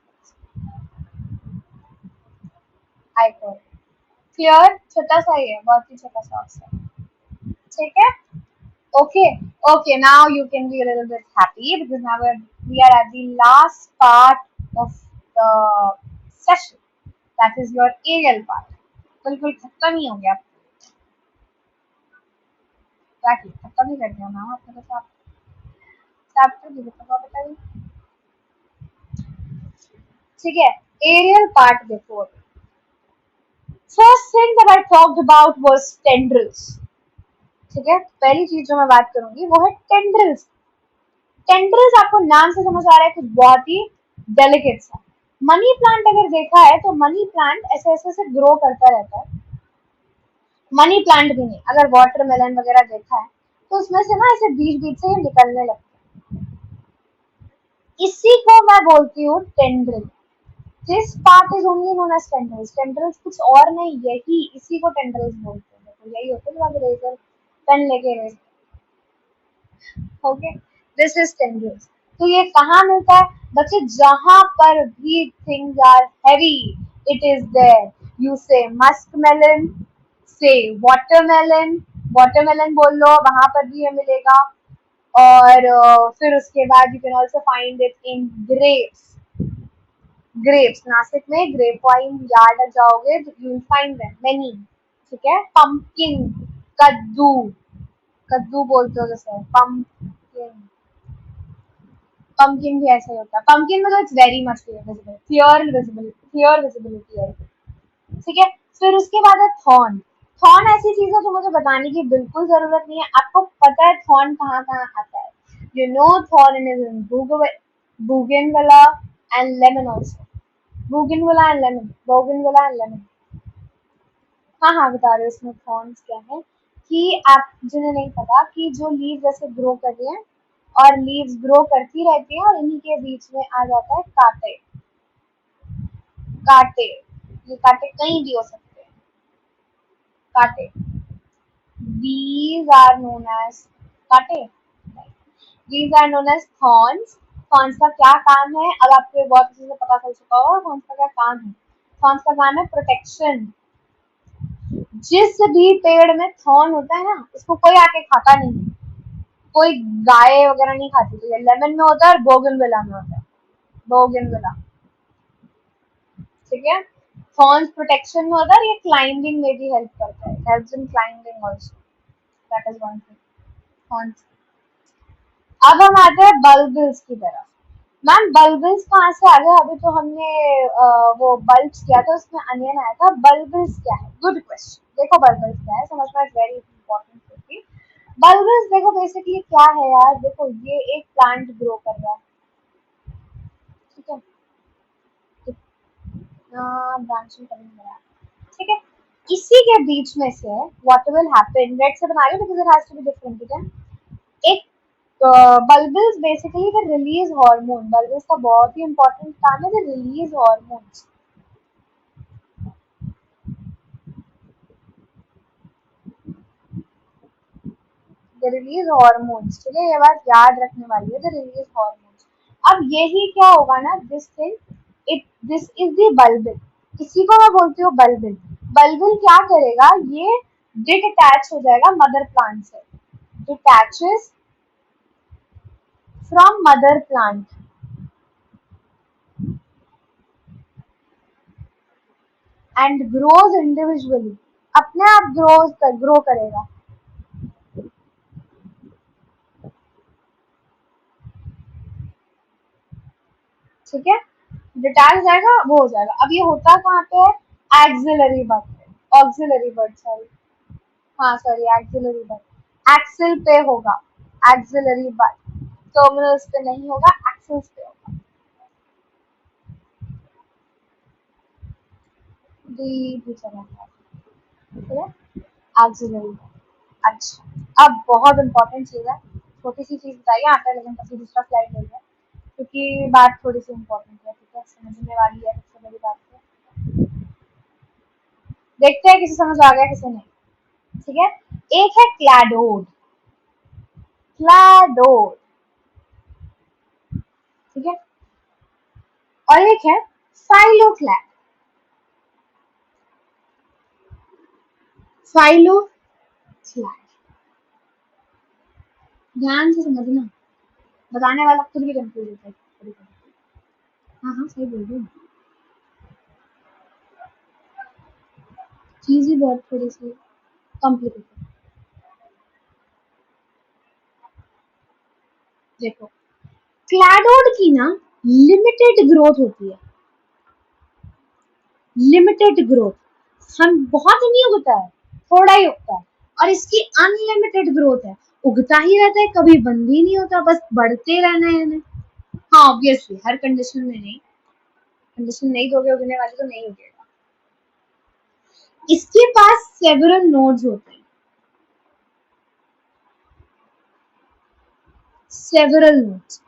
आइकोर्निया. क्लियर? छोटा सा ही है, बहुत ही छोटा सा ऑप्शन. ठीक है. Okay, okay. Now you can be a little bit happy because now we are at the last part of the session. That is your aerial part. बिल्कुल खत्म ही हो गया. Exactly, खत्म ही कर दिया ना आपने. तो चैप्टर भी खत्म बताइए. ठीक है. एरियल पार्ट देखो. First thing that I talked about was tendrils. ठीक है. पहली चीज जो मैं बात करूंगी वो है टेंड्रिल्स. टेंड्रिल्स आपको नाम से समझ आ रहा है कुछ बहुत ही डेलिकेट सा। मनी प्लांट अगर देखा है तो मनी प्लांट ऐसे ऐसे ऐसे ग्रो करता रहता है। मनी प्लांट भी नहीं, अगर वाटरमेलन वगैरह देखा है तो उसमें से ना ऐसे बीच बीच से निकलने लगता है। इसी को मैं बोलती हूँ tendril. This part is only known as tendrils. Tendrils कुछ और नहीं, यही इसी को टेंड्रिल्स बोलते हैं। देखो यही होता है जब आप इरेजर पेन लेके erase. Okay, this is tendrils. तो ये कहाँ मिलता है बच्चे? जहां पर भी things are heavy it is there. You say muskmelon, say watermelon, watermelon बोल लो, वहां पर भी ये मिलेगा। और फिर उसके बाद you can also find it in grapes. Grapes, Nashik में ग्रेप वाइन यार्ड जाओगे तो you will find them many. ठीक है, पंपकिन, कद्दू, कद्दू बोलते हो जैसे पंपकिन। पंपकिन भी ऐसा ही होता है। पंपकिन में तो it's very much visible, clear visibility है। ठीक है, फिर उसके बाद है थॉर्न। थॉर्न ऐसी चीज है जो मुझे बताने की बिल्कुल जरूरत नहीं है, आपको पता है थॉर्न कहाँ कहाँ आता है। You know thorn is in bougainvillea and lemon also. Bougainvillea and lemon, bougainvillea and lemon. हाँ हाँ, बता रहे हो इसमें थॉर्न्स क्या है। कि आप जिन्हें नहीं पता कि जो लीव ऐसे ग्रो कर रही है और लीव्स ग्रो करती रहती है और इन्हीं के बीच में आ जाता है कांटे। कांटे, ये कांटे कहीं भी हो सकते हैं। कांटे, these are known as कांटे। These are known as thorns। Thorns का क्या काम है, अब आपको ये बहुत अच्छे से पता चल चुका होगा थॉर्न्स का क्या काम है। थॉर्न्स का काम है प्रोटेक्शन। जिस भी पेड़ में थॉर्न होता है ना, उसको कोई आके खाता नहीं है, कोई गाय वगैरह नहीं खाती। तो ये लेमन में होता है और बोगनविला में होता है। बोगनविला, ठीक है। थॉर्न्स प्रोटेक्शन में होता है, ये क्लाइंबिंग में भी हेल्प करता है, helps in climbing also. That is one thing. Thorns. अब हम आते हैं बल्बिल्स की तरफ। मैम बल्बिल्स कहाँ से आ गया? अभी तो हमने वो बल्ब्स किया था, उसमें अनियन आया था। बल्बिल्स क्या है? Good question. देखो बल्बिल्स क्या है, समझना इज वेरी इंपॉर्टेंट। बल्बिल्स देखो बेसिकली क्या है यार, देखो ये एक प्लांट ग्रो कर रहा है, ठीक है, ब्रांचिंग करने लगा, ठीक है। इसी के बीच में से व्हाट विल हैपन, रेड से बना रही हूँ because it has to be different, ठीक है। एक bulbils basically they release hormone। bulbils का बहुत ही important काम है, they release hormones। they release hormones, ठीक है, ये बात याद रखने वाली है, they release hormones। अब यही क्या होगा ना, this thing it this is the bulbil। इसी को मैं बोलती हूँ bulbil। bulbil क्या करेगा, ये डिटैच हो जाएगा मदर प्लांट से, detaches from mother plant and grows individually। अपने आप ग्रो करेगा, ठीक है। डिटैच जाएगा, वो हो जाएगा। अब ये होता कहाँ पे है? एक्सिलरी बड पे, ऑक्सिलरी बड, सॉरी, हाँ सॉरी, एक्सिलरी बड। एक्सिल पे होगा, एक्सिलरी बड, टर्मिनल्स पे नहीं होगा, एक्सिल्स पे होगा। डी चला गया, ठीक है, एक्सिलरी बड। अच्छा, अब बहुत इंपॉर्टेंट चीज है, छोटी सी चीज बताइए आता है लेकिन तभी दूसरा स्लाइड ले लिया क्योंकि बात थोड़ी सी इंपॉर्टेंट है, ठीक है, समझने वाली है, सबसे बड़ी बात है। देखते हैं किसे समझ आ गया किसे नहीं, ठीक है। एक है क्लैडोड, क्लैडोड, ठीक है, और एक है फाइलोक्लैड, फाइलोक्लैड। ध्यान से समझना, बताने वाला खुद भी कंफ्यूज होता है कभी-कभी। हाँ हाँ सही बोल रही हूँ, चीज ही बहुत थोड़ी सी कॉम्प्लिकेटेड। देखो क्लैडोड की ना लिमिटेड ग्रोथ होती है, लिमिटेड ग्रोथ। हम बहुत नहीं उगता है, थोड़ा ही उगता है, और इसकी अनलिमिटेड ग्रोथ है, उगता ही रहता है, कभी बंद ही नहीं होता, बस बढ़ते रहना है इन्हें। हाँ ऑब्वियसली हर कंडीशन में नहीं, कंडीशन नहीं दोगे उगने वाले तो नहीं उगेगा। इसके पास सेवरल नोड्स होते हैं, सेवरल नोड्स।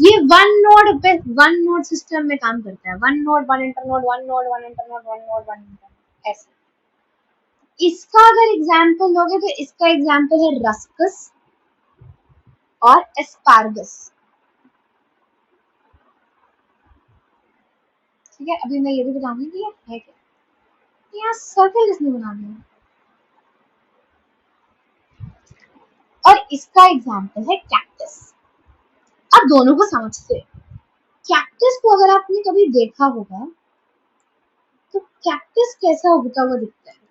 ये वन नोड सिस्टम में काम करता है, one node one internode, one node one internode, one node one internode ऐसे। इसका अगर एग्जाम्पल लोगे तो इसका एग्जाम्पल है रस्कस और एस्पार्गस। ठीक है, अभी मैं ये भी बताऊंगी कि ये है क्या। यहाँ सर्कल किसने बना दिया, और इसका एग्जाम्पल है कैक्टस। अब दोनों को समझते हैं। कैक्टस को अगर आपने कभी देखा होगा तो कैक्टस कैसा उगता हुआ दिखता है।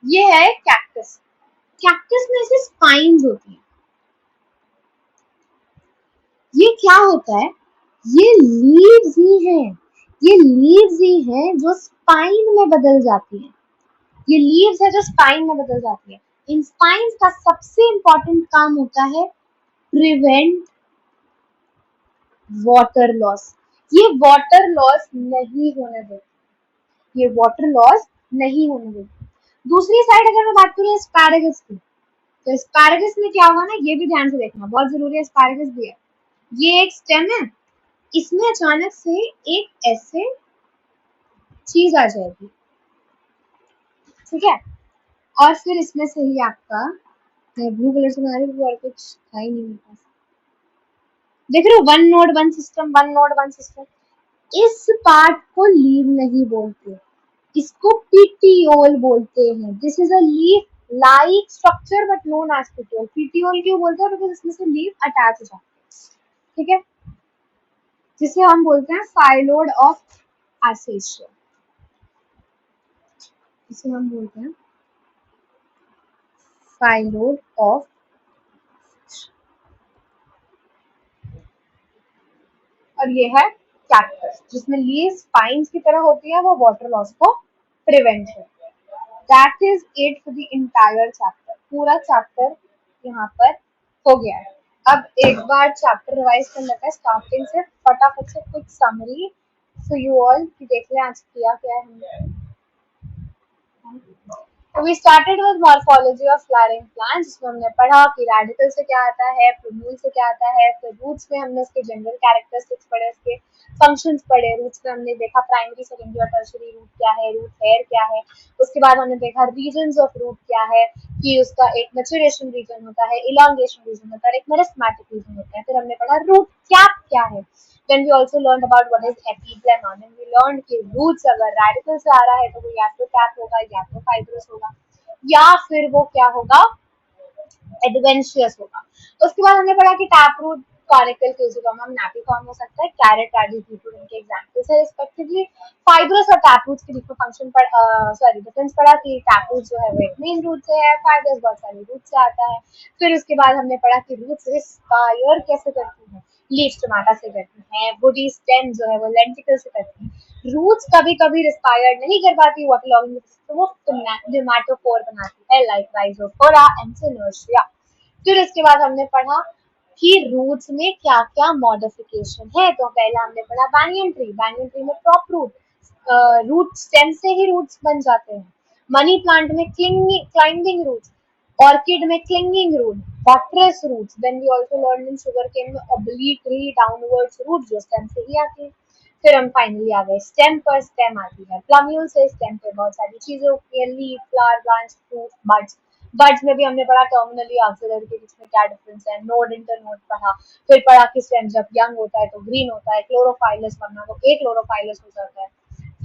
ये है कैक्टस। कैक्टस में ऐसे स्पाइन्स होती हैं। ये क्या होता है, ये लीव्स ही हैं, ये लीव्स ही हैं जो स्पाइन में बदल जाती हैं। ये लीव्स है जो स्पाइन में बदल जाती है। इन स्पाइन्स का सबसे इंपॉर्टेंट काम होता है प्रिवेंट वाटर लॉस। ये वाटर लॉस नहीं होने देती, ये वाटर लॉस नहीं होने देती। दूसरी साइड अगर मैं बात करूँ एस्पैरागस की, तो एस्पैरागस में क्या होगा ना, ये भी ध्यान से देखना बहुत जरूरी है। एस्पैरागस भी है, ये एक स्टेम है, इसमें अचानक से एक ऐसे चीज आ जाएगी, ठीक है, और फिर इसमें से ही आपका, मैं ब्लू कलर से बना रही हूँ और कुछ था ही नहीं मेरे पास, देख रहे हो, one node one system, one node one system. इस पार्ट को लीव नहीं बोलते, इसको पीटियोल बोलते हैं। This is a leaf like structure but known as petiole. Petiole क्यों बोलते हैं, बिकॉज इसमें से लीफ अटैच हो जाते हैं, ठीक है, जिसे हम बोलते हैं फाइलोड ऑफ एसेशिया, जिसे हम बोलते हैं फाइलोड ऑफ। और ये है कैक्टस, जिसमें लीव्स स्पाइन्स की तरह होती है, वो वाटर लॉस को प्रिवेंट करती है। That is it for the entire chapter. पूरा चैप्टर यहाँ पर हो गया है। अब एक बार चैप्टर रिवाइज कर लेते हैं स्टार्टिंग से, फटाफट से quick summary so you all कि देख लें आज किया क्या है हमने। तो we started with morphology of flowering plants, जिसमें हमने पढ़ा कि रेडिकल से क्या आता है, प्लूम्यूल से क्या आता है, फिर रूट्स में हमने उसके जनरल कैरेक्टरिस्टिक्स पढ़े, उसके फंक्शंस पढ़े। रूट्स में हमने देखा प्राइमरी, सेकेंडरी और टर्शियरी रूट क्या है, रूट हेयर क्या है। उसके बाद हमने देखा रीजन्स ऑफ रूट क्या है, कि उसका एक मैच्योरेशन रीजन होता है, इलॉन्गेशन रीजन होता है, एक मेरिस्टेमेटिक रीजन होता है। फिर हमने पढ़ा रूट कैप क्या है। Then we also learned about what is epiphleमा. Then we learned कि roots अगर radical से आ रहा है तो वो या तो cap होगा या तो fibrous होगा या फिर वो क्या होगा, एडवेंशियस होगा। उसके बाद हमने पढ़ा कि टैप रूट कॉनिकल क्यूजिकम नैपिकॉर्म हो सकता है, कैरेट रेडिस बीटरूट इनके एग्जांपल्स है रिस्पेक्टिवली। फाइब्रस और टैप रूट्स के बीच में फंक्शन सॉरी डिफरेंस पढ़ा कि टैप रूट जो है वो एक मेन रूट से है, फाइब्रस बहुत सारे रूट से आता है। फिर उसके बाद हमने पढ़ा कि रूट्स रिस्पायर कैसे करती है, लीफ स्टोमेटा से करती है, वुडी स्टेम जो है वो लेंटिकल से करती है। रूट्स कभी कभी रिस्पायर नहीं कर पाती वाटर लॉगिंग, तो वो नेमाटोपोर बनाती है लाइक राइजोफोरा एंड सिनर्शिया। फिर इसके बाद हमने पढ़ा कि रूट्स में क्या क्या मॉडिफिकेशन है। तो पहला हमने पढ़ा बैंगन ट्री, बैंगन ट्री में प्रॉप रूट, रूट स्टेम से ही रूट्स बन जाते हैं। मनी प्लांट में क्लाइंबिंग रूट्स, ऑर्किड में clinging root, buttress roots. Then we also learn in sugarcane में ऑब्लिकली डाउनवर्ड्स रूट जो स्टेम से ही आती है। फिर हम फाइनली आ गए स्टेम पर, स्टेम आती है प्लम्यूल से, स्टेम पे बहुत सारी चीजें होती है, leaf, flower, branch, fruit, buds. Buds में भी हमने पढ़ा टर्मिनली ऑक्सिलरी के बीच में क्या डिफरेंस है, नोड इंटर नोड पढ़ा। फिर पढ़ा कि स्टेम जब यंग होता है तो ग्रीन होता है, क्लोरोफाइलस, वरना वो क्लोरोफाइलस हो जाता है।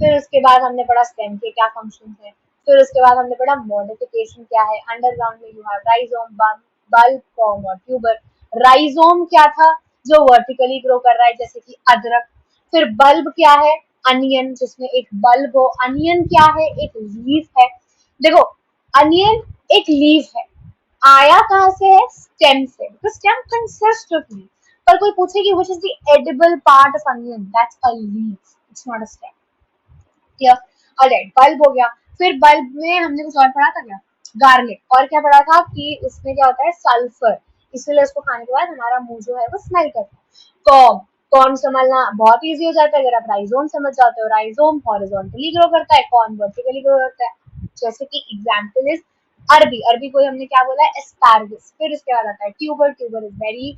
फिर उसके बाद हमने पढ़ा स्टेम के क्या फंक्शन है। फिर उसके बाद हमने पढ़ा मॉडिफिकेशन क्या है। अंडरग्राउंड में you have rhizome, bulb form और ट्यूबर। राइजोम क्या था, जो वर्टिकली ग्रो कर रहा है जैसे कि अदरक। फिर बल्ब क्या है, अनियन, जिसमें एक बल्ब हो। अनियन क्या है, एक लीफ है। देखो अनियन एक लीफ है, आया कहाँ से है? स्टेम से, तो स्टेम कंसिस्ट ऑफ लीफ। पर कोई पूछे कि which is the edible part of onion, that's a leaf, it's not a stem. किया। ऑलराइट, बल्ब हो गया। फिर बल्ब में हमने कुछ और पढ़ा था क्या? गार्लिक। और क्या पढ़ा था कि उसमें क्या होता है? सल्फर, इसलिए उसको खाने के बाद हमारा मुंह जो है वो स्मेल करता है। कॉर्न, कॉर्न समझना बहुत इजी हो जाता है अगर आप राइजोम समझ जाते हो। राइजोम हॉरिजॉन्टली ग्रो करता है, कॉर्न वर्टिकली ग्रो करता है। जैसे कि एग्जाम्पल इज अरबी। अरबी को हमने क्या बोला? एस्पार्गस। फिर उसके बाद आता है tuber. Tuber is very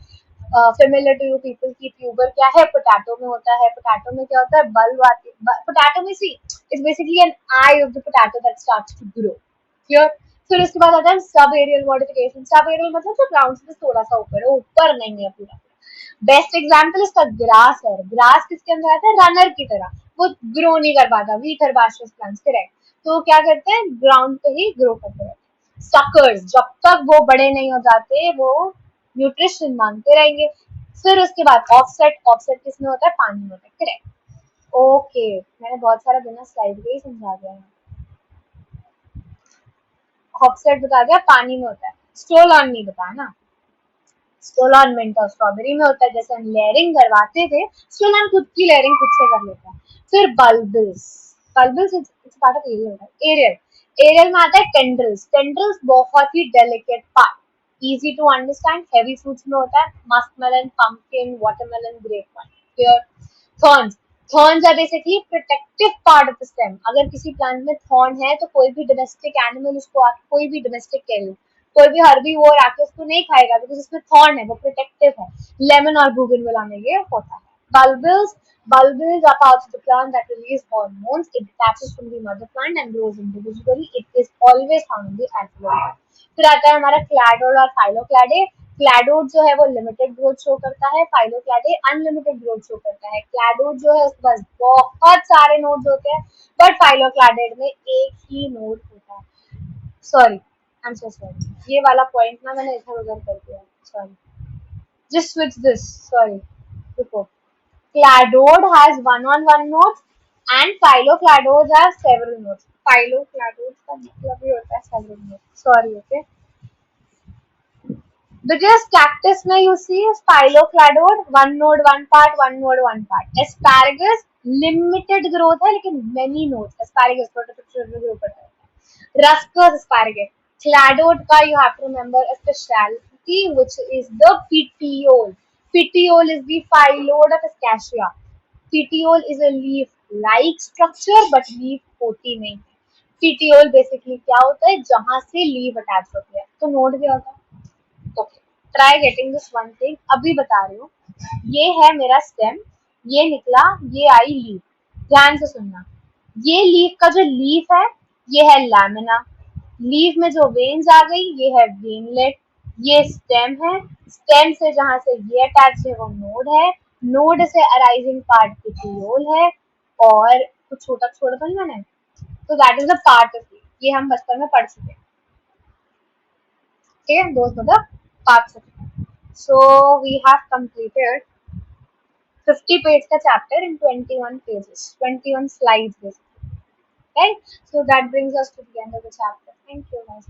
familiar to you people की ट्यूबर क्या है? पोटैटो में होता है। पोटैटो में क्या होता है? बल्ब आती है पोटैटो में। See, it's basically an eye of the potato that starts to grow. Clear? फिर उसके बाद आता है sub aerial modification. Sub aerial मतलब जो ग्राउंड से थोड़ा सा ऊपर है, ऊपर नहीं है पूरा। बेस्ट एग्जाम्पल इसका ग्रास है। ग्रास किसके अंदर आता है? रनर की तरह। वो ग्रो नहीं कर पाता, वीक हर्बाशियस प्लांट्स, करेक्ट। तो क्या करते हैं? ग्राउंड पे ही ग्रो करते रहते हैं। सकर्स, जब तक वो बड़े नहीं हो जाते वो न्यूट्रिशन मांगते रहेंगे। फिर उसके बाद ऑफसेट। ऑफसेट किसमें होता है? पानी में होता है, करेक्ट। ओके, मैंने बहुत सारा बिना स्लाइड के ही समझा दिया है। ऑफसेट बता दिया, पानी में होता है। स्टोल ऑन नहीं बताया ना। स्टोल ऑन मिंट और स्ट्रॉबेरी में होता है। जैसे हम लेयरिंग करवाते थे, स्टोल ऑन खुद की लेयरिंग खुद से कर लेता है। फिर bulbils. Bulbils is part of aerial होता है। एरियल, एरियल में आता है टेंड्रिल्स। टेंड्रिल्स बहुत ही delicate part, easy to understand. Heavy fruits में होता है muskmelon, pumpkin, watermelon, grape vine. Clear? Thorns. Thorns are basically protective part of the stem. अगर किसी प्लांट में थॉर्न है तो कोई भी डोमेस्टिक एनिमल उसको कोई भी डोमेस्टिक कैरियर, कोई भी हर्बी वो आके उसको नहीं खाएगा बिकॉज उसमें थॉर्न है, वो प्रोटेक्टिव है। लेमन और बुगनविला में ये होता है। Bulbils. Bulbils are parts of the plant that release hormones. It detaches from the mother plant and grows individually. It is always found in the alveoli. फिर आता है हमारा क्लैडोड और फाइलोक्लैडे। क्लैडोड जो है वो लिमिटेड ग्रोथ शो करता है, फाइलोक्लैडे अनलिमिटेड ग्रोथ शो करता है। क्लैडोड जो है उसके पास बहुत सारे नोड्स होते हैं, बट फाइलोक्लैडेड में एक ही नोड होता है। Sorry, I am so sorry, ये वाला पॉइंट ना मैंने इधर उधर कर दिया, sorry. Just switch this, sorry, रुको। Cladode has one-on-one nodes and phylocladodes have several nodes. Phylocladodes का मतलब ही होता है several nodes. Sorry, okay. Because cactus में you see phylocladode one node one part, one node one part. Asparagus limited growth है लेकिन many nodes. Asparagus छोटे में grow करता है. Ruscus asparagus. Cladode का you have to remember a specialty which is the petiole. Petiole is the phylloid of Acacia. Petiole is a leaf-like structure but leaf होती नहीं है. Petiole basically क्या होता है? जहाँ से leaf attach होती है. तो node क्या होता है? Okay, try getting this one thing, अभी बता रही हूँ। ये है मेरा स्टेम, ये निकला, ये आई लीफ। ध्यान से सुनना, ये लीफ का जो लीफ है ये है लैमिना। लीफ में जो वेन्स आ गई ये है वेनलेट। ये स्टेम है, स्टेम से जहां से ये अटैच है वो नोड है। नोड से अराइजिंग पार्ट पेटियोल है। और कुछ छोटा छोटा तो नहीं मैंने, तो that is the part of ये हम बचपन में पढ़ चुके हैं। ठीक है दोस्त, मतलब part. So we have completed 50 page का chapter in 21 pages, 21 slides basically, right? So that brings us to the end of the chapter. Thank you guys.